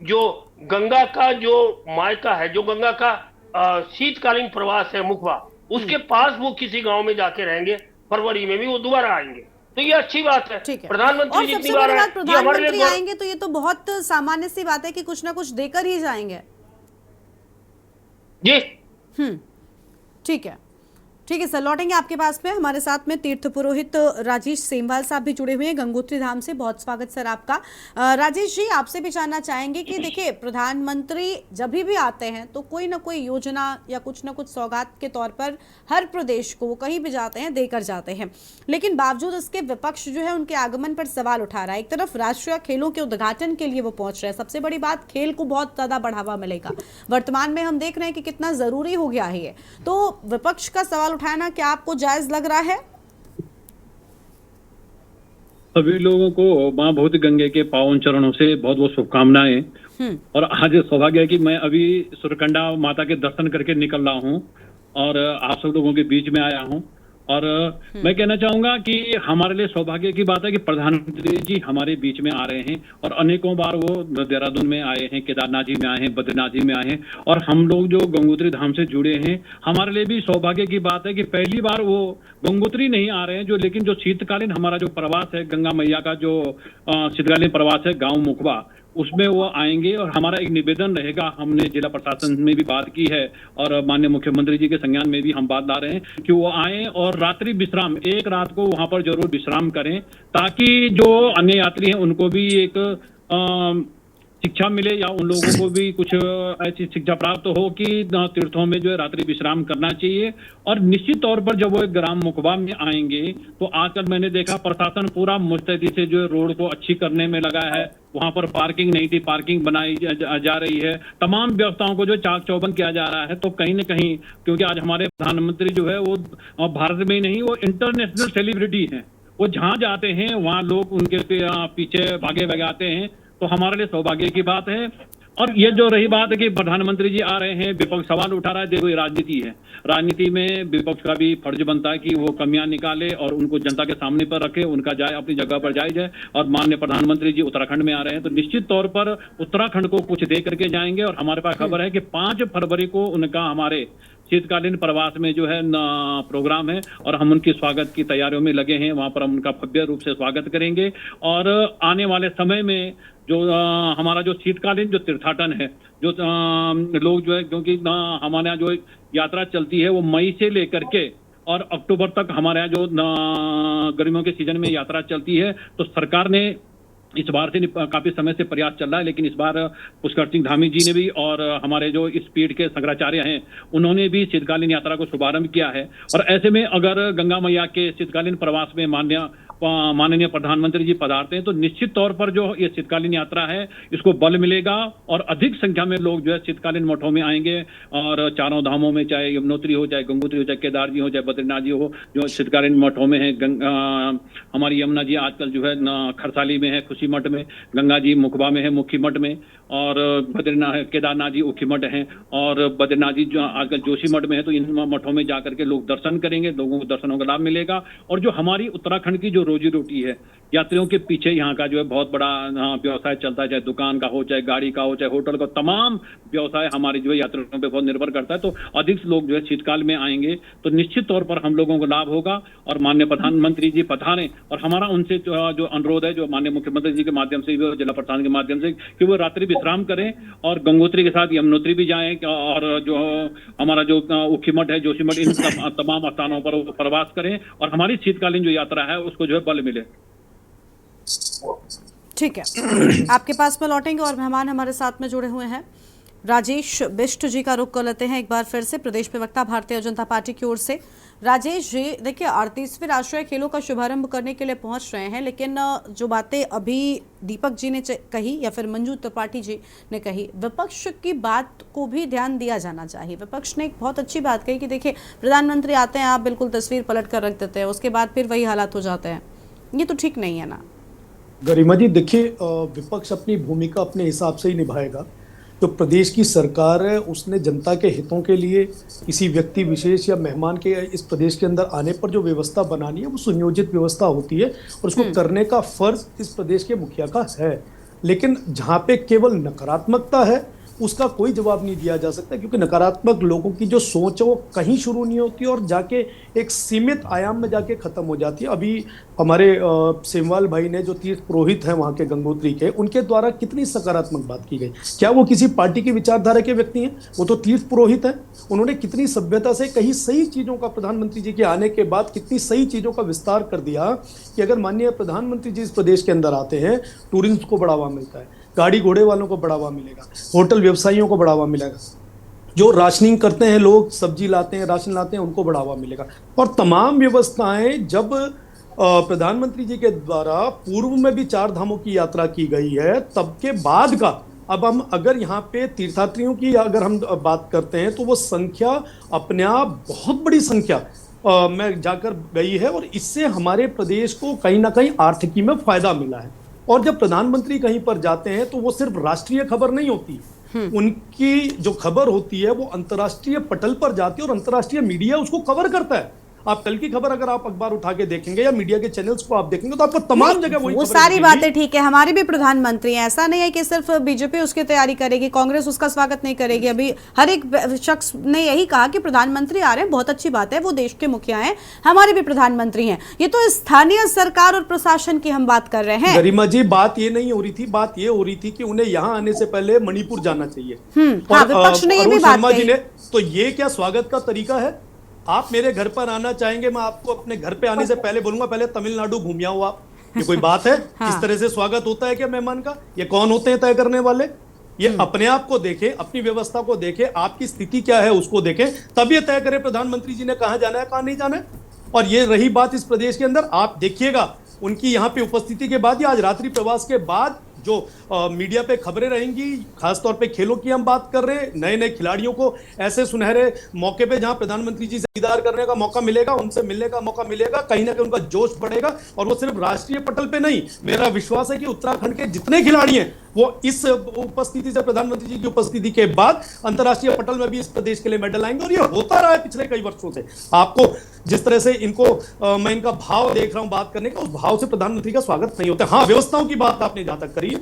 जो गंगा का जो मायका है, जो गंगा का शीतकालीन प्रवास है मुखबा, उसके पास वो किसी गांव में जाके रहेंगे। फरवरी में भी वो दोबारा आएंगे, तो ये अच्छी बात है। प्रधानमंत्री जितनी बार आए, प्रधानमंत्री आएंगे तो ये तो बहुत सामान्य सी बात है कि कुछ ना कुछ देकर ही जाएंगे। जी ठीक है सर, लौटेंगे आपके पास में। हमारे साथ में तीर्थ पुरोहित राजेश सेमवाल साहब भी जुड़े हुए हैं गंगोत्री धाम से। बहुत स्वागत सर आपका। राजेश जी, आपसे भी जानना चाहेंगे कि देखिए, प्रधानमंत्री जब भी आते हैं तो कोई ना कोई योजना या कुछ ना कुछ सौगात के तौर पर हर प्रदेश को, वो कहीं भी जाते हैं, देकर जाते हैं। लेकिन बावजूद इसके विपक्ष जो है उनके आगमन पर सवाल उठा रहा है। एक तरफ राष्ट्रीय खेलों के उद्घाटन के लिए वो पहुंच रहे हैं, सबसे बड़ी बात, खेल को बहुत ज्यादा बढ़ावा मिलेगा। वर्तमान में हम देख रहे हैं कि कितना जरूरी हो गया है ये। तो विपक्ष का सवाल उठाना क्या आपको जायज लग रहा है? सभी लोगों को मां भूत गंगे के पावन चरणों से बहुत बहुत शुभकामनाएं। और आज सौभाग्य है कि मैं अभी सुरकंडा माता के दर्शन करके निकल रहा हूं और आप सब लोगों के बीच में आया हूं। और मैं कहना चाहूंगा कि हमारे लिए सौभाग्य की बात है कि प्रधानमंत्री जी हमारे बीच में आ रहे हैं और अनेकों बार वो देहरादून में आए हैं, केदारनाथ जी में आए हैं, बद्रीनाथ जी में आए हैं और हम लोग जो गंगोत्री धाम से जुड़े हैं, हमारे लिए भी सौभाग्य की बात है कि पहली बार वो गंगोत्री नहीं आ रहे हैं जो, लेकिन जो शीतकालीन हमारा जो प्रवास है, गंगा मैया का जो शीतकालीन प्रवास है गाँव मुखबा, उसमें वो आएंगे। और हमारा एक निवेदन रहेगा, हमने जिला प्रशासन में भी बात की है और माननीय मुख्यमंत्री जी के संज्ञान में भी हम बात ला रहे हैं कि वो आए और रात्रि विश्राम, एक रात को वहां पर जरूर विश्राम करें, ताकि जो अन्य यात्री हैं उनको भी एक शिक्षा मिले या उन लोगों को भी कुछ ऐसी शिक्षा प्राप्त हो कि तीर्थों में जो है रात्रि विश्राम करना चाहिए। और निश्चित तौर पर जब वो ग्राम मुखबा में आएंगे तो आजकल मैंने देखा प्रशासन पूरा मुस्तैदी से जो रोड को अच्छी करने में लगा है। वहां पर पार्किंग नहीं थी, पार्किंग बनाई जा रही है, तमाम व्यवस्थाओं को जो चाक चौबंद किया जा रहा है। तो कहीं न कहीं क्योंकि आज हमारे प्रधानमंत्री जो है वो भारत में नहीं, वो इंटरनेशनल सेलिब्रिटी हैं, वो जहाँ जाते हैं वहाँ लोग उनके पीछे भागे भगाते हैं। तो हमारे लिए सौभाग्य की बात है। और ये जो रही बात है कि प्रधानमंत्री जी आ रहे हैं, विपक्ष सवाल उठा रहा है, देखो ये राजनीति है, राजनीति में विपक्ष का भी फर्ज बनता है कि वो कमियां निकाले और उनको जनता के सामने पर रखे, उनका जाए अपनी जगह पर जाए। और माननीय प्रधानमंत्री जी उत्तराखंड में आ रहे हैं तो निश्चित तौर पर उत्तराखंड को कुछ दे करके जाएंगे। और हमारे पास खबर है कि 5 फरवरी को उनका हमारे शीतकालीन प्रवास में जो है प्रोग्राम है और हम उनकी स्वागत की तैयारियों में लगे हैं। वहां पर हम उनका भव्य रूप से स्वागत करेंगे। और आने वाले समय में जो हमारा जो शीतकालीन जो तीर्थाटन है, जो लोग जो है, क्योंकि हमारे यहाँ जो यात्रा चलती है वो मई से लेकर के और अक्टूबर तक हमारे यहाँ जो गर्मियों के सीजन में यात्रा चलती है, तो सरकार ने इस बार से काफी समय से प्रयास चल रहा है, लेकिन इस बार पुष्कर सिंह धामी जी ने भी और हमारे जो इस पीठ के शंकराचार्य हैं उन्होंने भी शीतकालीन यात्रा को शुभारंभ किया है। और ऐसे में अगर गंगा मैया के शीतकालीन प्रवास में माननीय प्रधानमंत्री जी पधारते हैं तो निश्चित तौर पर जो ये शीतकालीन यात्रा है इसको बल मिलेगा और अधिक संख्या में लोग जो है शीतकालीन मठों में आएंगे। और चारों धामों में, चाहे यमुनोत्री हो, चाहे गंगोत्री हो, चाहे केदार जी हो, चाहे बद्रीनाथ जी हो, जो शीतकालीन मठों में है, हमारी यमुना जी आजकल जो है खरसाली में है, खुशी मठ में, गंगा जी मुखबा में है, मुखी मठ में, और बद्रीनाथ केदारनाथ जी उखी मठ है, और बद्रीनाथ जी जो आजकल जोशी मठ में है। तो इन मठों में जाकर के लोग दर्शन करेंगे, लोगों को दर्शनों का लाभ मिलेगा। और जो हमारी उत्तराखंड की जो रोजी रोटी है, यात्रियों के पीछे यहाँ का जो है बहुत बड़ा व्यवसाय चलता है, चाहे दुकान का हो, चाहे गाड़ी का हो, चाहे होटल का, तमाम व्यवसाय हमारे जो है यात्रियों पे बहुत निर्भर करता है। तो अधिक लोग जो है शीतकाल में आएंगे तो निश्चित तौर पर हम लोगों को लाभ होगा। और माननीय प्रधानमंत्री जी पधारें और हमारा उनसे जो अनुरोध है, जो माननीय मुख्यमंत्री जी के माध्यम से, जिला प्रशासन के माध्यम से, कि वो रात्रि विश्राम करें और गंगोत्री के साथ यमुनोत्री भी जाएं और जो हमारा जो उखी मठ है, जोशी मठ, इन तमाम स्थानों पर प्रवास करें और हमारी शीतकालीन जो यात्रा है उसको जो है बल मिले। ठीक है, आपके पास में लौटेंगे और मेहमान हमारे साथ में जुड़े हुए हैं। राजेश बिष्ट जी का रुख कर लेते हैं एक बार फिर से, प्रदेश प्रवक्ता भारतीय जनता पार्टी की ओर से। राजेश जी, देखिए 38वें राष्ट्रीय खेलों का शुभारंभ करने के लिए पहुंच रहे हैं, लेकिन जो बातें अभी दीपक जी ने कही या फिर मंजू त्रिपाठी जी ने कही, विपक्ष की बात को भी ध्यान दिया जाना चाहिए। विपक्ष ने एक बहुत अच्छी बात कही कि देखिए प्रधानमंत्री आते हैं, आप बिल्कुल तस्वीर पलट कर रख देते हैं, उसके बाद फिर वही हालात हो जाते हैं। ये तो ठीक नहीं है ना। गरिमा जी, देखिए विपक्ष अपनी भूमिका अपने हिसाब से ही निभाएगा। तो प्रदेश की सरकार है, उसने जनता के हितों के लिए किसी व्यक्ति विशेष या मेहमान के इस प्रदेश के अंदर आने पर जो व्यवस्था बनानी है वो सुनियोजित व्यवस्था होती है और उसको करने का फर्ज इस प्रदेश के मुखिया का है। लेकिन जहाँ पे केवल नकारात्मकता है उसका कोई जवाब नहीं दिया जा सकता, क्योंकि नकारात्मक लोगों की जो सोच है वो कहीं शुरू नहीं होती और जाके एक सीमित आयाम में जाके ख़त्म हो जाती है। अभी हमारे सेमवाल भाई ने, जो तीर्थ पुरोहित हैं वहाँ के गंगोत्री के, उनके द्वारा कितनी सकारात्मक बात की गई। क्या वो किसी पार्टी की विचारधारा के व्यक्ति हैं? वो तो तीर्थ पुरोहित हैं। उन्होंने कितनी सभ्यता से कहीं सही चीज़ों का, प्रधानमंत्री जी के आने के बाद कितनी सही चीज़ों का विस्तार कर दिया कि अगर माननीय प्रधानमंत्री जी इस प्रदेश के अंदर आते हैं, टूरिज्म को बढ़ावा मिलता है, गाड़ी घोड़े वालों को बढ़ावा मिलेगा, होटल व्यवसायियों को बढ़ावा मिलेगा, जो राशनिंग करते हैं लोग, सब्जी लाते हैं, राशन लाते हैं, उनको बढ़ावा मिलेगा। और तमाम व्यवस्थाएं जब प्रधानमंत्री जी के द्वारा पूर्व में भी 4 धामों की यात्रा की गई है, तब के बाद का, अब हम अगर यहाँ पे तीर्थयात्रियों की अगर हम बात करते हैं तो वो संख्या अपने आप बहुत बड़ी संख्या, में जाकर गई है और इससे हमारे प्रदेश को कहीं ना कहीं आर्थिकी में फायदा मिला है। और जब प्रधानमंत्री कहीं पर जाते हैं तो वो सिर्फ राष्ट्रीय खबर नहीं होती, उनकी जो खबर होती है वो अंतर्राष्ट्रीय पटल पर जाती है और अंतर्राष्ट्रीय मीडिया उसको कवर करता है। आप कल की खबर अगर आप अखबार उठा के देखेंगे या मीडिया के चैनल्स को आप देखेंगे तो आपको तमाम जगह वो सारी बातें ठीक है, हमारे भी प्रधानमंत्री हैं, ऐसा नहीं है कि सिर्फ बीजेपी उसकी तैयारी करेगी, कांग्रेस उसका स्वागत नहीं करेगी। अभी हर एक शख्स ने यही कहा कि प्रधानमंत्री आ रहे हैं, बहुत अच्छी बात है, वो देश के मुखिया हैं, हमारे भी प्रधानमंत्री हैं। ये तो स्थानीय सरकार और प्रशासन की हम बात कर रहे हैं। गरिमा जी, बात ये नहीं हो रही थी, बात ये हो रही थी कि उन्हें यहाँ आने से पहले मणिपुर जाना चाहिए। हाँ, विपक्ष ने ये भी बात कही। तो ये क्या स्वागत का तरीका है? आप मेरे घर पर आना चाहेंगे, मैं आपको अपने घर पे आने से पहले बोलूंगा पहले तमिलनाडु घूम आओ आप। ये कोई बात है? हाँ। इस तरह से स्वागत होता है क्या मेहमान का? ये कौन होते हैं तय करने वाले? ये अपने आप को देखें, अपनी व्यवस्था को देखें, आपकी स्थिति क्या है उसको देखें, तब ये तय करें प्रधानमंत्री जी ने कहां जाना है कहां नहीं जाना है। और ये रही बात इस प्रदेश के अंदर, आप देखिएगा उनकी यहाँ पे उपस्थिति के बाद या आज रात्रि प्रवास के बाद जो मीडिया पे खबरें रहेंगी, खासतौर पे खेलों की हम बात कर रहे हैं, नए नए खिलाड़ियों को ऐसे सुनहरे मौके पे जहां प्रधानमंत्री जी से दीदार करने का मौका मिलेगा, उनसे मिलने का मौका मिलेगा, कहीं ना कहीं उनका जोश बढ़ेगा। और वो सिर्फ राष्ट्रीय पटल पे नहीं, मेरा विश्वास है कि उत्तराखंड के जितने खिलाड़ी हैं वो इस उपस्थिति से, प्रधानमंत्री जी की उपस्थिति के बाद अंतर्राष्ट्रीय पटल में भी इस प्रदेश के लिए मेडल आएंगे। और ये होता रहा है पिछले कई वर्षों से। आपको जिस तरह से इनको मैं इनका भाव देख रहा हूं बात करने का, उस भाव से प्रधानमंत्री का स्वागत नहीं होता। हाँ, व्यवस्थाओं की बात आपने जहां तक करी है,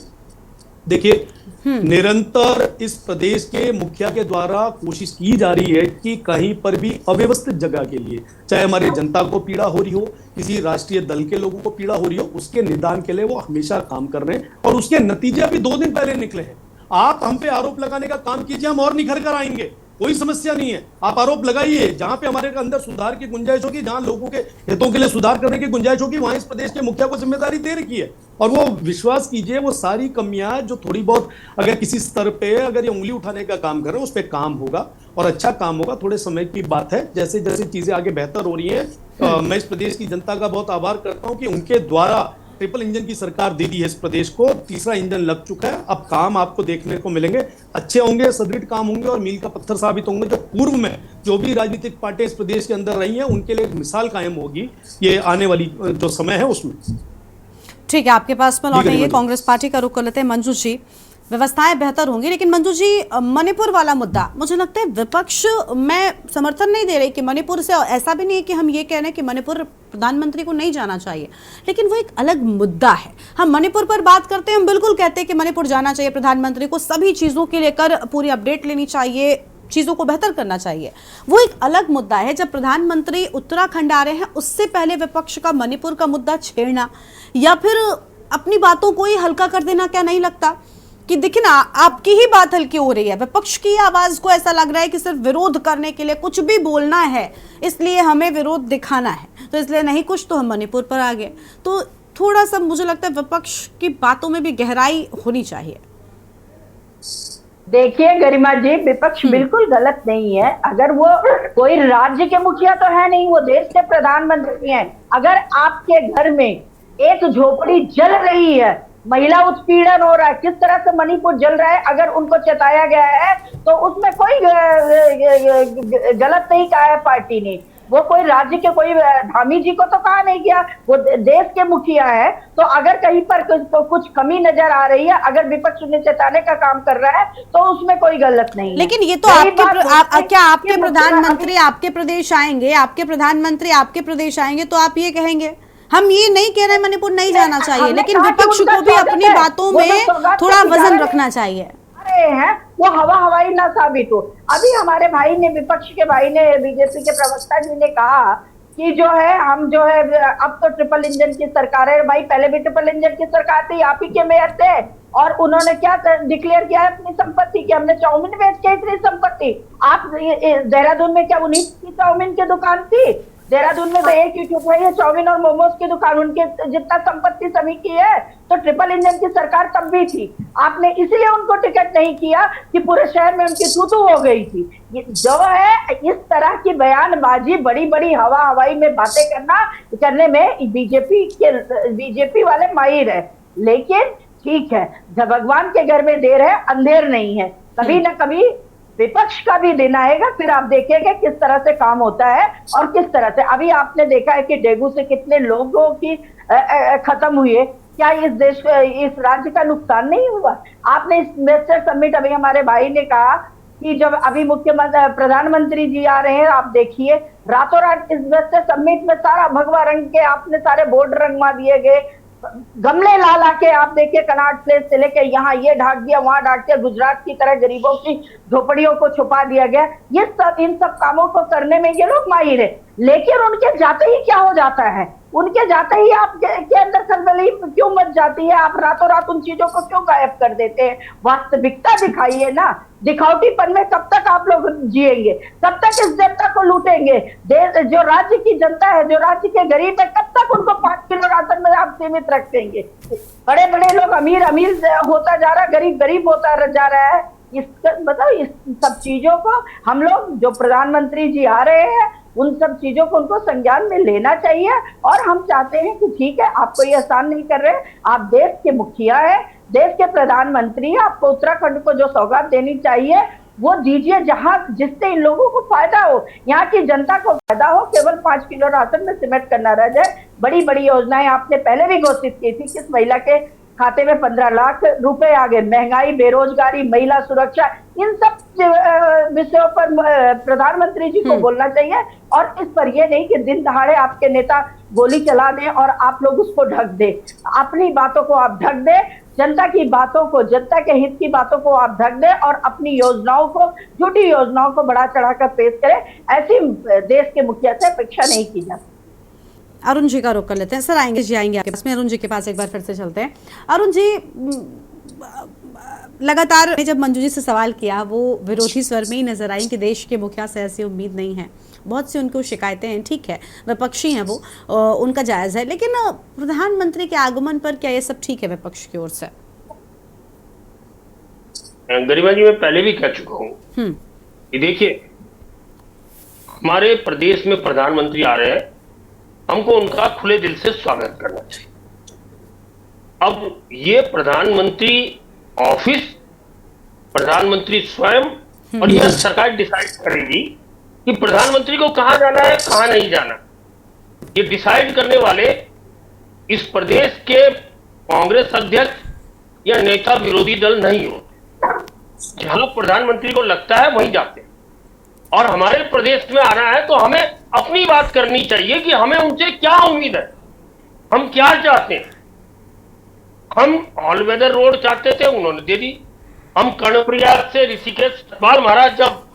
देखिए निरंतर इस प्रदेश के मुखिया के द्वारा कोशिश की जा रही है कि कहीं पर भी अव्यवस्थित जगह के लिए, चाहे हमारी जनता को पीड़ा हो रही हो, किसी राष्ट्रीय दल के लोगों को पीड़ा हो रही हो, उसके निदान के लिए वो हमेशा काम कर रहे हैं। और उसके नतीजे अभी 2 दिन पहले निकले हैं। आप हम पे आरोप लगाने का काम कीजिए, हम और निखर कर आएंगे, कोई समस्या नहीं है। आप आरोप लगाइए, जहां पे हमारे अंदर सुधार की गुंजाइश होगी, जहां लोगों के हितों के लिए सुधार करने की गुंजाइश होगी, वहां इस प्रदेश के मुखिया को जिम्मेदारी दे रखी है। और वो विश्वास कीजिए, वो सारी कमियां जो थोड़ी बहुत अगर किसी स्तर पे अगर ये उंगली उठाने का काम कर रहे हैं, उस पर काम होगा और अच्छा काम होगा। थोड़े समय की बात है, जैसे जैसे चीजें आगे बेहतर हो रही है। मैं इस प्रदेश की जनता का बहुत आभार करता हूँ कि उनके द्वारा ट्रिपल इंजन की सरकार दे दी है इस प्रदेश को, तीसरा इंजन लग चुका है। अब काम आपको देखने को मिलेंगे, अच्छे होंगे, सुदृढ़ काम होंगे और मील का पत्थर साबित होंगे। जो पूर्व में जो भी राजनीतिक पार्टियां इस प्रदेश के अंदर रही हैं, उनके लिए एक मिसाल कायम होगी ये आने वाली जो समय है उसमें। ठीक है, आपके पास में लौटेंगे, कांग्रेस पार्टी का रुख कर लेते हैं। मंजू जी, व्यवस्थाएं बेहतर होंगी, लेकिन मंजू जी मणिपुर वाला मुद्दा, मुझे लगता है विपक्ष, मैं समर्थन नहीं दे रही कि मणिपुर से, ऐसा भी नहीं है कि हम ये कह रहे हैं कि मणिपुर प्रधानमंत्री को नहीं जाना चाहिए, लेकिन वो एक अलग मुद्दा है। हम मणिपुर पर बात करते हैं, हम बिल्कुल कहते हैं कि मणिपुर जाना चाहिए, प्रधानमंत्री को सभी चीजों के लेकर पूरी अपडेट लेनी चाहिए, चीजों को बेहतर करना चाहिए। वो एक अलग मुद्दा है जब प्रधानमंत्री उत्तराखंड आ रहे हैं, उससे पहले विपक्ष का मणिपुर का मुद्दा छेड़ना या फिर अपनी बातों को ही हल्का कर देना, क्या नहीं लगता कि देखिए ना, आपकी ही बात हल्की हो रही है, विपक्ष की आवाज को ऐसा लग रहा है कि सिर्फ विरोध करने के लिए कुछ भी बोलना है, इसलिए हमें विरोध दिखाना है, तो इसलिए नहीं कुछ तो हम मणिपुर पर आ गए। तो थोड़ा सा मुझे लगता है विपक्ष की बातों में भी गहराई होनी चाहिए। देखिए गरिमा जी, विपक्ष बिल्कुल गलत नहीं है। अगर वो कोई राज्य के मुखिया तो है नहीं, वो देश के प्रधानमंत्री हैं। अगर आपके घर में एक झोपड़ी जल रही है, महिला उत्पीड़न हो रहा है, किस तरह से मणिपुर जल रहा है, अगर उनको चेताया गया है तो उसमें कोई गलत नहीं कहा है पार्टी ने। वो कोई राज्य के कोई धामी जी को तो कहा नहीं गया, वो देश के मुखिया है। तो अगर कहीं पर कुछ कमी नजर आ रही है, अगर विपक्ष उन्हें चेताने का काम कर रहा है तो उसमें कोई गलत नहीं है। लेकिन ये तो क्या आपके प्रधानमंत्री आपके प्रदेश आएंगे, आपके प्रधानमंत्री आपके प्रदेश आएंगे तो आप ये कहेंगे? हम ये नहीं कह रहे मणिपुर नहीं जाना चाहिए, लेकिन विपक्ष को भी अपनी बातों में थोड़ा वजन रखना चाहिए। हैं वो हवाई ना साबित हो। अभी हमारे भाई ने, विपक्ष के भाई ने, बीजेपी के प्रवक्ता जी ने कहा कि जो है हम जो है अब तो ट्रिपल इंजन की सरकार है। भाई पहले भी ट्रिपल इंजन की सरकार थी, आप ही के मेयर थे, और उन्होंने क्या डिक्लेयर किया है अपनी संपत्ति की, हमने चाउमीन बेच के इतनी संपत्ति। आप देहरादून में क्या उन्हीं की चाउमीन की दुकान थी? देहरादून में तो एक ही क्यों है चाउमीन और मोमोज की दुकान, उनके जितना संपत्ति सभी की है। तो ट्रिपल इंजन की सरकार तब भी थी, आपने इसलिए उनको टिकट नहीं किया कि पूरे शहर में उनकी थू हो गई थी। जो है इस तरह की बयानबाजी, बड़ी बड़ी हवाई में बातें करने में बीजेपी वाले माहिर है। लेकिन ठीक है, जब भगवान के घर में देर है अंधेर नहीं है, कभी ना कभी विपक्ष का भी दिन आएगा, फिर आप देखेंगे किस तरह से काम होता है और किस तरह से। अभी आपने देखा है कि डेंगू से कितने लोगों की खत्म हुई है। क्या इस राज्य का नुकसान नहीं हुआ? आपने इस इन्वेस्टर समिट, अभी हमारे भाई ने कहा कि जब अभी प्रधानमंत्री जी आ रहे हैं, आप देखिए रातों रात इन्वेस्टर समिट में सारा भगवा रंग के आपने सारे बोर्ड रंगवा दिए गए, गमले ला के आप देखिए कनॉट प्लेस से लेके यहाँ ये ढाक दिया, वहां ढाक दिया, गुजरात की तरह गरीबों की झोपड़ियों को छुपा दिया गया। ये सब, इन सब कामों को करने में ये लोग माहिर है, लेकिन उनके जाते ही क्या हो जाता है? उनके जाते ही आप के अंदर खलबली क्यों मच जाती है? आप रातों रात उन चीजों को क्यों गायब कर देते हैं? वास्तविकता दिखाइए ना। दिखावटीपन में कब तक आप लोग जिएंगे? कब तक इस जनता को लूटेंगे? जो राज्य की जनता है, जो राज्य के गरीब है, कब तक उनको 5 किलो राशन में आप सीमित रखेंगे? बड़े बड़े लोग अमीर होता जा रहा है, गरीब होता जा रहा है। इस सब चीजों को हम लोग, जो प्रधानमंत्री जी आ रहे हैं, उन सब चीजों को उनको संज्ञान में लेना चाहिए। और हम चाहते हैं कि ठीक है, आपको ये आसान नहीं कर रहे, आप देश के मुखिया है, देश के प्रधानमंत्री, आपको उत्तराखंड को जो सौगात देनी चाहिए वो दीजिए, जिससे इन लोगों को फायदा हो, यहाँ की जनता को फायदा हो। केवल 5 किलो राशन में सिमट करना रह जाए। बड़ी बड़ी योजनाएं आपने पहले भी घोषित की थी, किस महिला के खाते में 15 लाख रुपए आ गए। महंगाई, बेरोजगारी, महिला सुरक्षा, इन सब विषयों पर प्रधानमंत्री जी को बोलना चाहिए। और इस पर यह नहीं कि दिन दहाड़े आपके नेता गोली चला दें और आप लोग उसको ढक दें। अपनी बातों को आप ढक दें, जनता की बातों को, जनता के हित की बातों को आप ढक दें और अपनी योजनाओं को, झूठी योजनाओं को बढ़ा चढ़ाकर पेश करें। ऐसी देश के मुखिया से अपेक्षा नहीं की जाती। अरुण जी का रुख कर लेते हैं। सर आएंगे आपके पास में। अरुण जी के पास एक बार फिर से चलते हैं। अरुण जी, लगातार जब मंजू जी से सवाल किया, वो विरोधी स्वर में ही नजर आई कि देश के मुखिया से ऐसी उम्मीद नहीं है। बहुत सी उनको शिकायतें हैं, ठीक है, विपक्षी हैं वो, उनका जायज है, लेकिन प्रधानमंत्री के आगमन पर क्या ये सब ठीक है विपक्ष की ओर से? गरिमा जी, मैं पहले भी कह चुका हूँ कि देखिए, हमारे प्रदेश में प्रधानमंत्री आ रहे हैं, हमको उनका खुले दिल से स्वागत करना चाहिए। अब ये प्रधानमंत्री ऑफिस, प्रधानमंत्री स्वयं और यह सरकार डिसाइड करेगी कि प्रधानमंत्री को कहां जाना है, कहां नहीं जाना। ये डिसाइड करने वाले इस प्रदेश के कांग्रेस अध्यक्ष या नेता विरोधी दल नहीं होते। जहां प्रधानमंत्री को लगता है वहीं जाते हैं। और हमारे प्रदेश में आना है तो हमें अपनी बात करनी चाहिए कि हमें उनसे क्या उम्मीद है, हम क्या चाहते हैं। हम ऑल वेदर रोड चाहते थे, उन्होंने दे दी। हम कर्णप्रयाग से ऋषिकेश, सतपाल महाराज जब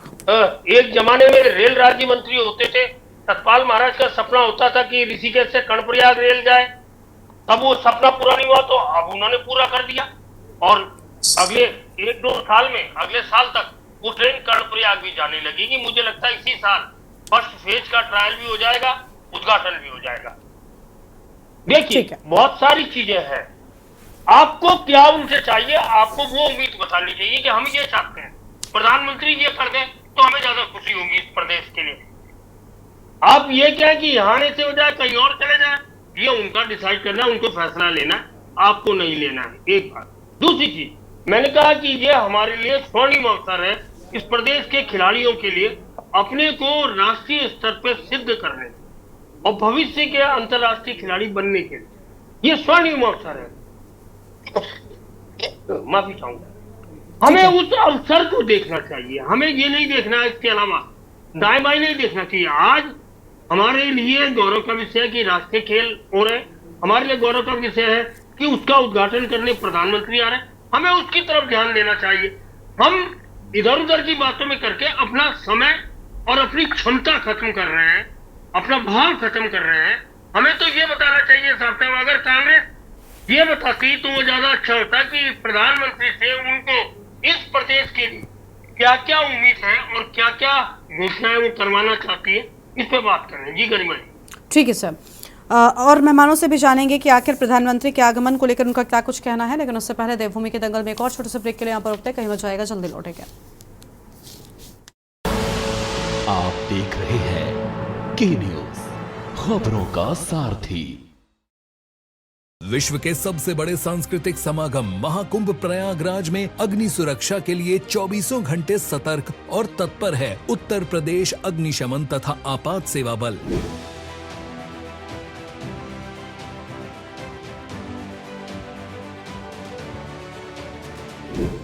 एक जमाने में रेल राज्य मंत्री होते थे, सतपाल महाराज का सपना होता था कि ऋषिकेश से कर्णप्रयाग रेल जाए। तब वो सपना पूरा नहीं हुआ, तो अब उन्होंने पूरा कर दिया। और अगले 1-2 साल में, अगले साल तक वो ट्रेन कर्णप्रयाग भी जाने लगेगी। मुझे लगता है इसी साल फर्स्ट फेज का ट्रायल भी हो जाएगा, उद्घाटन भी हो जाएगा। देखिए, बहुत सारी चीजें हैं। आपको क्या उनसे चाहिए, आपको वो उम्मीद बतानी चाहिए कि हम ये चाहते हैं, प्रधानमंत्री ये कर दें तो हमें ज्यादा खुशी होगी इस प्रदेश के लिए। आप ये क्या है कि यहाँ से हो जाए, कहीं और चले जाए, ये उनका डिसाइड करना, उनको फैसला लेना, आपको नहीं लेना है। एक बात। दूसरी चीज, मैंने कहा कि ये हमारे लिए स्वर्णिम अवसर है, इस प्रदेश के खिलाड़ियों के लिए अपने को राष्ट्रीय स्तर पर सिद्ध करने और भविष्य के अंतर्राष्ट्रीय खिलाड़ी बनने के लिए ये स्वर्णिम अवसर है। माफी चाहूंगा। हमें उस अवसर को देखना चाहिए, हमें ये नहीं देखना है, इसके अलावा दाएं बाएं नहीं देखना चाहिए। आज हमारे लिए गौरव का विषय है कि राष्ट्रीय खेल हो रहे, हमारे लिए गौरव का विषय है कि उसका उद्घाटन करने प्रधानमंत्री आ रहे हैं। हमें उसकी तरफ ध्यान देना चाहिए। हम इधर उधर की बातों में करके अपना समय और अपनी क्षमता खत्म कर रहे हैं, अपना भाव खत्म कर रहे हैं। हमें तो ये बताना चाहिए साहब, अगर कांग्रेस ये बताती तो वो ज्यादा अच्छा होता कि प्रधानमंत्री से उनको इस प्रदेश के लिए क्या क्या उम्मीद है और क्या क्या घोषणाएं वो करवाना चाहती है, इस पे बात करें। जी गरिमा जी। ठीक है सर। और मेहमानों से भी जानेंगे कि आखिर प्रधानमंत्री के आगमन को लेकर उनका क्या कुछ कहना है, लेकिन उससे पहले देवभूमि के दंगल में एक और छोटे से ब्रेक के लिए यहाँ पर रुकते, कहीं मचा जाएगा, जल्दी लौटेंगे। आप देख रहे हैं के न्यूज़, खबरों का सारथी। विश्व के सबसे बड़े सांस्कृतिक समागम महाकुंभ प्रयागराज में अग्नि सुरक्षा के लिए 24 घंटे सतर्क और तत्पर है उत्तर प्रदेश अग्निशमन तथा आपात सेवा बल।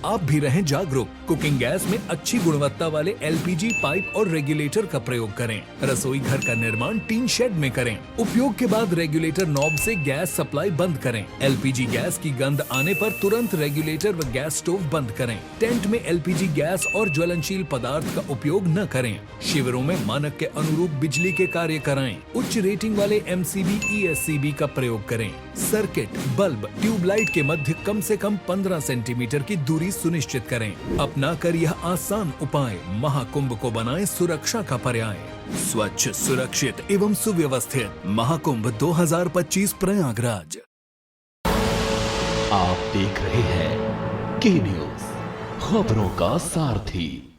आप भी रहें जागरूक। कुकिंग गैस में अच्छी गुणवत्ता वाले एलपीजी पाइप और रेगुलेटर का प्रयोग करें। रसोई घर का निर्माण टीन शेड में करें। उपयोग के बाद रेगुलेटर नॉब से गैस सप्लाई बंद करें। एलपीजी गैस की गंध आने पर तुरंत रेगुलेटर व गैस स्टोव बंद करें। टेंट में एलपीजी गैस और ज्वलनशील पदार्थ का उपयोग न करें। शिविरों में मानक के अनुरूप बिजली के कार्य कराएं। उच्च रेटिंग वाले एमसीबी ईएससीबी का प्रयोग करें। सर्किट, बल्ब, ट्यूबलाइट के मध्य कम से कम 15 सेंटीमीटर की दूरी सुनिश्चित करें। अपना कर यह आसान उपाय महाकुंभ को बनाए सुरक्षा का पर्याय। स्वच्छ, सुरक्षित एवं सुव्यवस्थित महाकुंभ 2025 प्रयागराज। आप देख रहे हैं के न्यूज, खबरों का सारथी।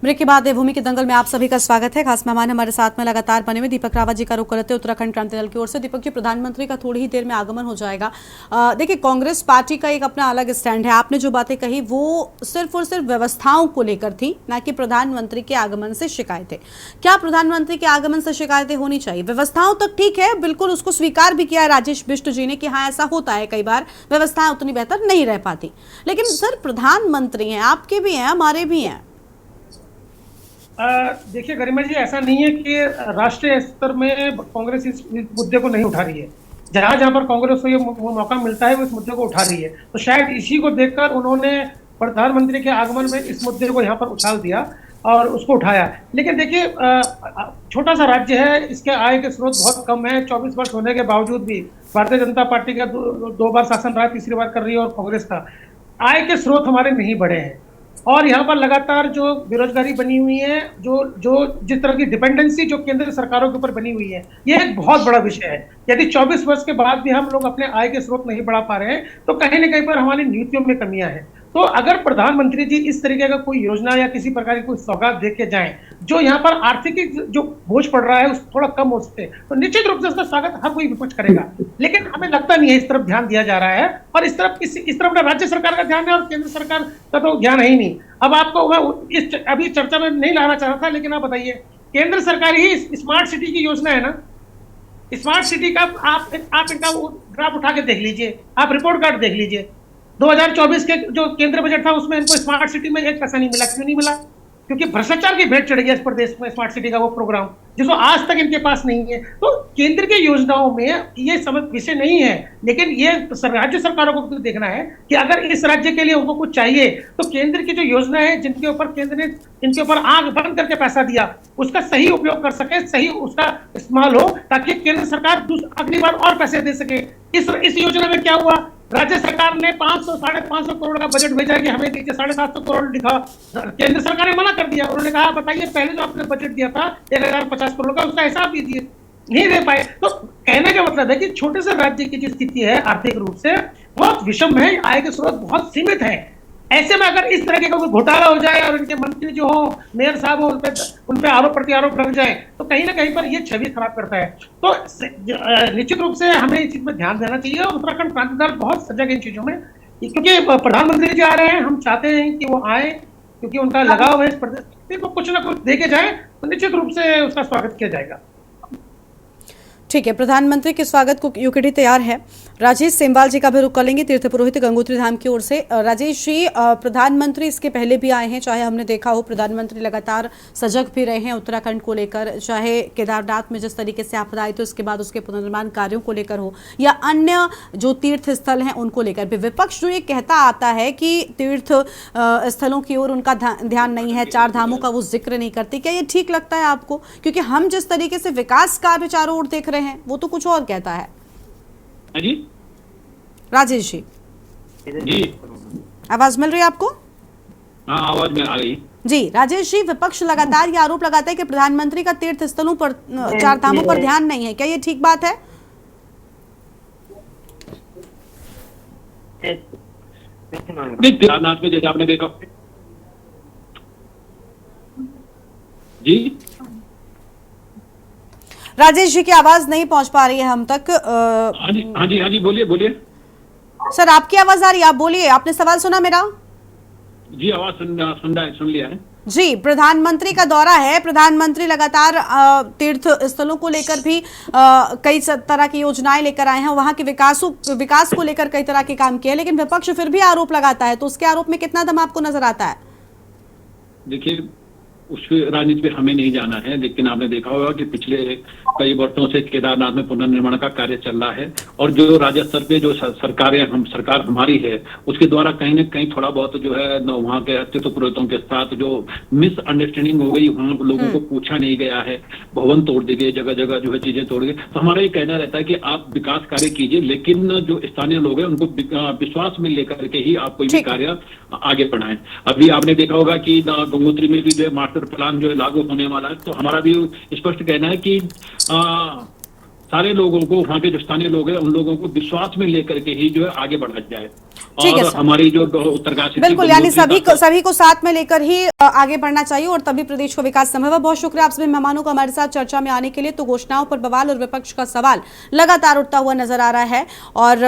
ब्रेक के बाद देवभूमि के दंगल में आप सभी का स्वागत है। खास मेहमान हमारे साथ में लगातार बने हुए दीपक रावत जी का रुख करते उत्तराखंड क्रांति दल की ओर से। दीपक जी, प्रधानमंत्री का थोड़ी ही देर में आगमन हो जाएगा। देखिए, कांग्रेस पार्टी का एक अपना अलग स्टैंड है। आपने जो बातें कही वो सिर्फ और सिर्फ व्यवस्थाओं को लेकर थी, ना कि प्रधानमंत्री के आगमन से शिकायतें। क्या प्रधानमंत्री के आगमन से शिकायतें होनी चाहिए? व्यवस्थाओं तक ठीक है, बिल्कुल उसको स्वीकार भी किया राजेश बिष्ट जी ने कि हाँ ऐसा होता है, कई बार व्यवस्थाएं उतनी बेहतर नहीं रह पाती। लेकिन सर, प्रधानमंत्री हैं, आपके भी हैं, हमारे भी हैं। देखिए गरिमा जी, ऐसा नहीं है कि राष्ट्रीय स्तर में कांग्रेस इस मुद्दे को नहीं उठा रही है। जहां जहां पर कांग्रेस को ये मौका मिलता है वो इस मुद्दे को उठा रही है। तो शायद इसी को देखकर उन्होंने प्रधानमंत्री के आगमन में इस मुद्दे को यहाँ पर उछाल दिया और उसको उठाया। लेकिन देखिए, छोटा सा राज्य है, इसके आय के स्रोत बहुत कम है। 24 वर्ष होने के बावजूद भी भारतीय जनता पार्टी का दो बार शासन रहा, तीसरी बार कर रही है, और कांग्रेस का आय के स्रोत हमारे नहीं बढ़े हैं। और यहाँ पर लगातार जो बेरोजगारी बनी हुई है, जो जिस तरह की डिपेंडेंसी जो केंद्र सरकारों के ऊपर बनी हुई है, ये एक बहुत बड़ा विषय है। यदि 24 वर्ष के बाद भी हम लोग अपने आय के स्रोत नहीं बढ़ा पा रहे हैं तो कहीं ना कहीं पर हमारी नीतियों में कमियां हैं। तो अगर प्रधानमंत्री जी इस तरीके का कोई योजना या किसी प्रकार की कोई सौगात दे के जाएं जो यहाँ पर आर्थिक जो बोझ पड़ रहा है उस थोड़ा कम हो सके, तो निश्चित रूप से उसका स्वागत हर कोई विपक्ष करेगा। लेकिन हमें लगता नहीं है इस तरफ ध्यान दिया जा रहा है, और इस तरफ ना राज्य सरकार का ध्यान है और केंद्र सरकार का तो ध्यान है ही नहीं। अब आपको मैं अभी चर्चा में नहीं लाना चाह रहा था, लेकिन आप बताइए, केंद्र सरकार ही स्मार्ट सिटी की योजना है ना, स्मार्ट सिटी का आप इनका ग्राफ उठा के देख लीजिए, आप रिपोर्ट कार्ड देख लीजिए। 2024 के जो केंद्र बजट था उसमें इनको स्मार्ट सिटी में एक पैसा नहीं मिला। क्यों नहीं मिला? क्योंकि भ्रष्टाचार की भेंट चढ़ गया इस प्रदेश में स्मार्ट सिटी का वो प्रोग्राम, जिसको आज तक इनके पास नहीं है। तो केंद्र के योजनाओं में ये समझ विषय नहीं है, लेकिन ये राज्य सरकारों को देखना है कि अगर इस राज्य के लिए उनको कुछ चाहिए तो केंद्र की जो योजना है, जिनके ऊपर केंद्र ने इनके ऊपर आंख बंद करके पैसा दिया, उसका सही उपयोग कर सके, सही उसका इस्तेमाल हो, ताकि केंद्र सरकार अगली बार और पैसे दे सके। इस योजना में क्या हुआ? राज्य सरकार ने 500-550 करोड़ का बजट भेजा कि हमें दीजिए, 750 करोड़ लिखा, केंद्र सरकार ने मना कर दिया। उन्होंने कहा बताइए पहले जो आपने बजट दिया था 1050 करोड़ का, उसका हिसाब दीजिए, नहीं दे पाए। तो कहने का मतलब है कि छोटे से राज्य की जो स्थिति है आर्थिक रूप से बहुत विषम है, आय के स्रोत बहुत सीमित है। ऐसे में अगर इस तरह के कोई घोटाला हो जाए और इनके मंत्री जो हो, मेयर साहब हो, उन पे आरोप प्रत्यारोप लग जाए तो कहीं ना कहीं पर ये छवि खराब करता है। तो निश्चित रूप से हमें इस चीज पर ध्यान देना चाहिए, और उत्तराखंड क्रांति दल बहुत सजग है इन चीजों में, क्योंकि प्रधानमंत्री जी आ रहे हैं, हम चाहते हैं कि वो आए, क्योंकि उनका लगाव है इस प्रदेश को, कुछ ना कुछ दे के जाए तो निश्चित रूप से उसका स्वागत किया जाएगा। ठीक है, प्रधानमंत्री के स्वागत को यूकेडी तैयार है। राजेश सेमवाल जी का भी रुख कर लेंगे तीर्थ पुरोहित गंगोत्री धाम की ओर से। राजेश जी, प्रधानमंत्री इसके पहले भी आए हैं, चाहे हमने देखा हो प्रधानमंत्री लगातार सजग भी रहे हैं उत्तराखंड को लेकर, चाहे केदारनाथ में जिस तरीके से आपदा आई तो उसके बाद उसके पुनर्निर्माण कार्यों को लेकर हो, या अन्य जो तीर्थ स्थल हैं उनको लेकर भी। विपक्ष जो ये कहता आता है कि तीर्थ स्थलों की ओर उनका ध्यान नहीं है, 4 धामों का वो जिक्र नहीं करते, क्या ये ठीक लगता है आपको? क्योंकि हम जिस तरीके से विकास कार्य चारों ओर देख रहे हैं वो तो कुछ और कहता है। जी राजेश जी, जी, आवाज मिल रही है आपको? हाँ, आवाज में आ गई। जी राजेश जी, विपक्ष लगातार ये आरोप लगाता है कि प्रधानमंत्री का तीर्थ स्थलों पर, चार धामों पर ध्यान नहीं है, क्या ये ठीक बात है? केदारनाथ में जैसे आपने देखा जी, राजेश जी की आवाज नहीं पहुंच पा रही है हम तक। हाँ जी बोलिए बोलिए। सर आपकी आवाज आ रही है, आप बोलिए, आपने सवाल सुना मेरा? जी आवाज सुन लिया है जी। प्रधानमंत्री का दौरा है, प्रधानमंत्री लगातार तीर्थ स्थलों को लेकर भी कई तरह की योजनाएं लेकर आए हैं, वहां के विकास को लेकर कई तरह के काम किए, लेकिन विपक्ष फिर भी आरोप लगाता है, तो उसके आरोप में कितना दम आपको नजर आता है? देखिए, उस राजनीति पे हमें नहीं जाना है, लेकिन आपने देखा होगा कि पिछले कई वर्षों से केदारनाथ में पुनर्निर्माण का कार्य चल रहा है, और जो राज्य स्तर पे जो सरकार हमारी है, उसके द्वारा कहीं न कहीं थोड़ा बहुत जो है वहाँ के अस्तित्व पुरोहितों के साथ जो मिसअंडरस्टैंडिंग हो गई, वहाँ लोगों को पूछा नहीं गया है, भवन तोड़ दी गई, जगह जगह जो है चीजें तोड़ गई। तो हमारा ये कहना रहता है कि आप विकास कार्य कीजिए, लेकिन जो स्थानीय लोग हैं उनको विश्वास में लेकर के ही आप कोई भी कार्य आगे बढ़ाएं। अभी आपने देखा होगा कि गंगोत्री में भी जो मास्टर प्लान जो है लागू होने वाला है, तो हमारा भी स्पष्ट कहना है कि सारे लोगों को, वहाँ के जो स्थानीय लोग हैं उन लोगों को विश्वास में लेकर के ही जो है आगे बढ़ाया जाए। और हमारी जो उत्तरकाशी, बिल्कुल, यानी सभी को साथ में लेकर ही आगे बढ़ना चाहिए और तभी प्रदेश को विकास संभव है। बहुत शुक्रिया आप सभी मेहमानों का हमारे साथ चर्चा में आने के लिए। तो घोषणाओं पर बवाल और विपक्ष का सवाल लगातार उठता हुआ नजर आ रहा है, और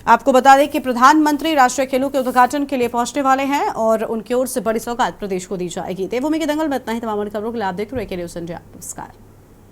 आपको बता दें कि प्रधानमंत्री राष्ट्रीय खेलों के उद्घाटन के लिए पहुंचने वाले हैं और उनकी ओर से बड़ी सौगात प्रदेश को दी जाएगी। देवभूमि के दंगल में इतना ही। तमाम खबरों के लिए आप देख रहे हैं के न्यूज़ इंडिया। नमस्कार।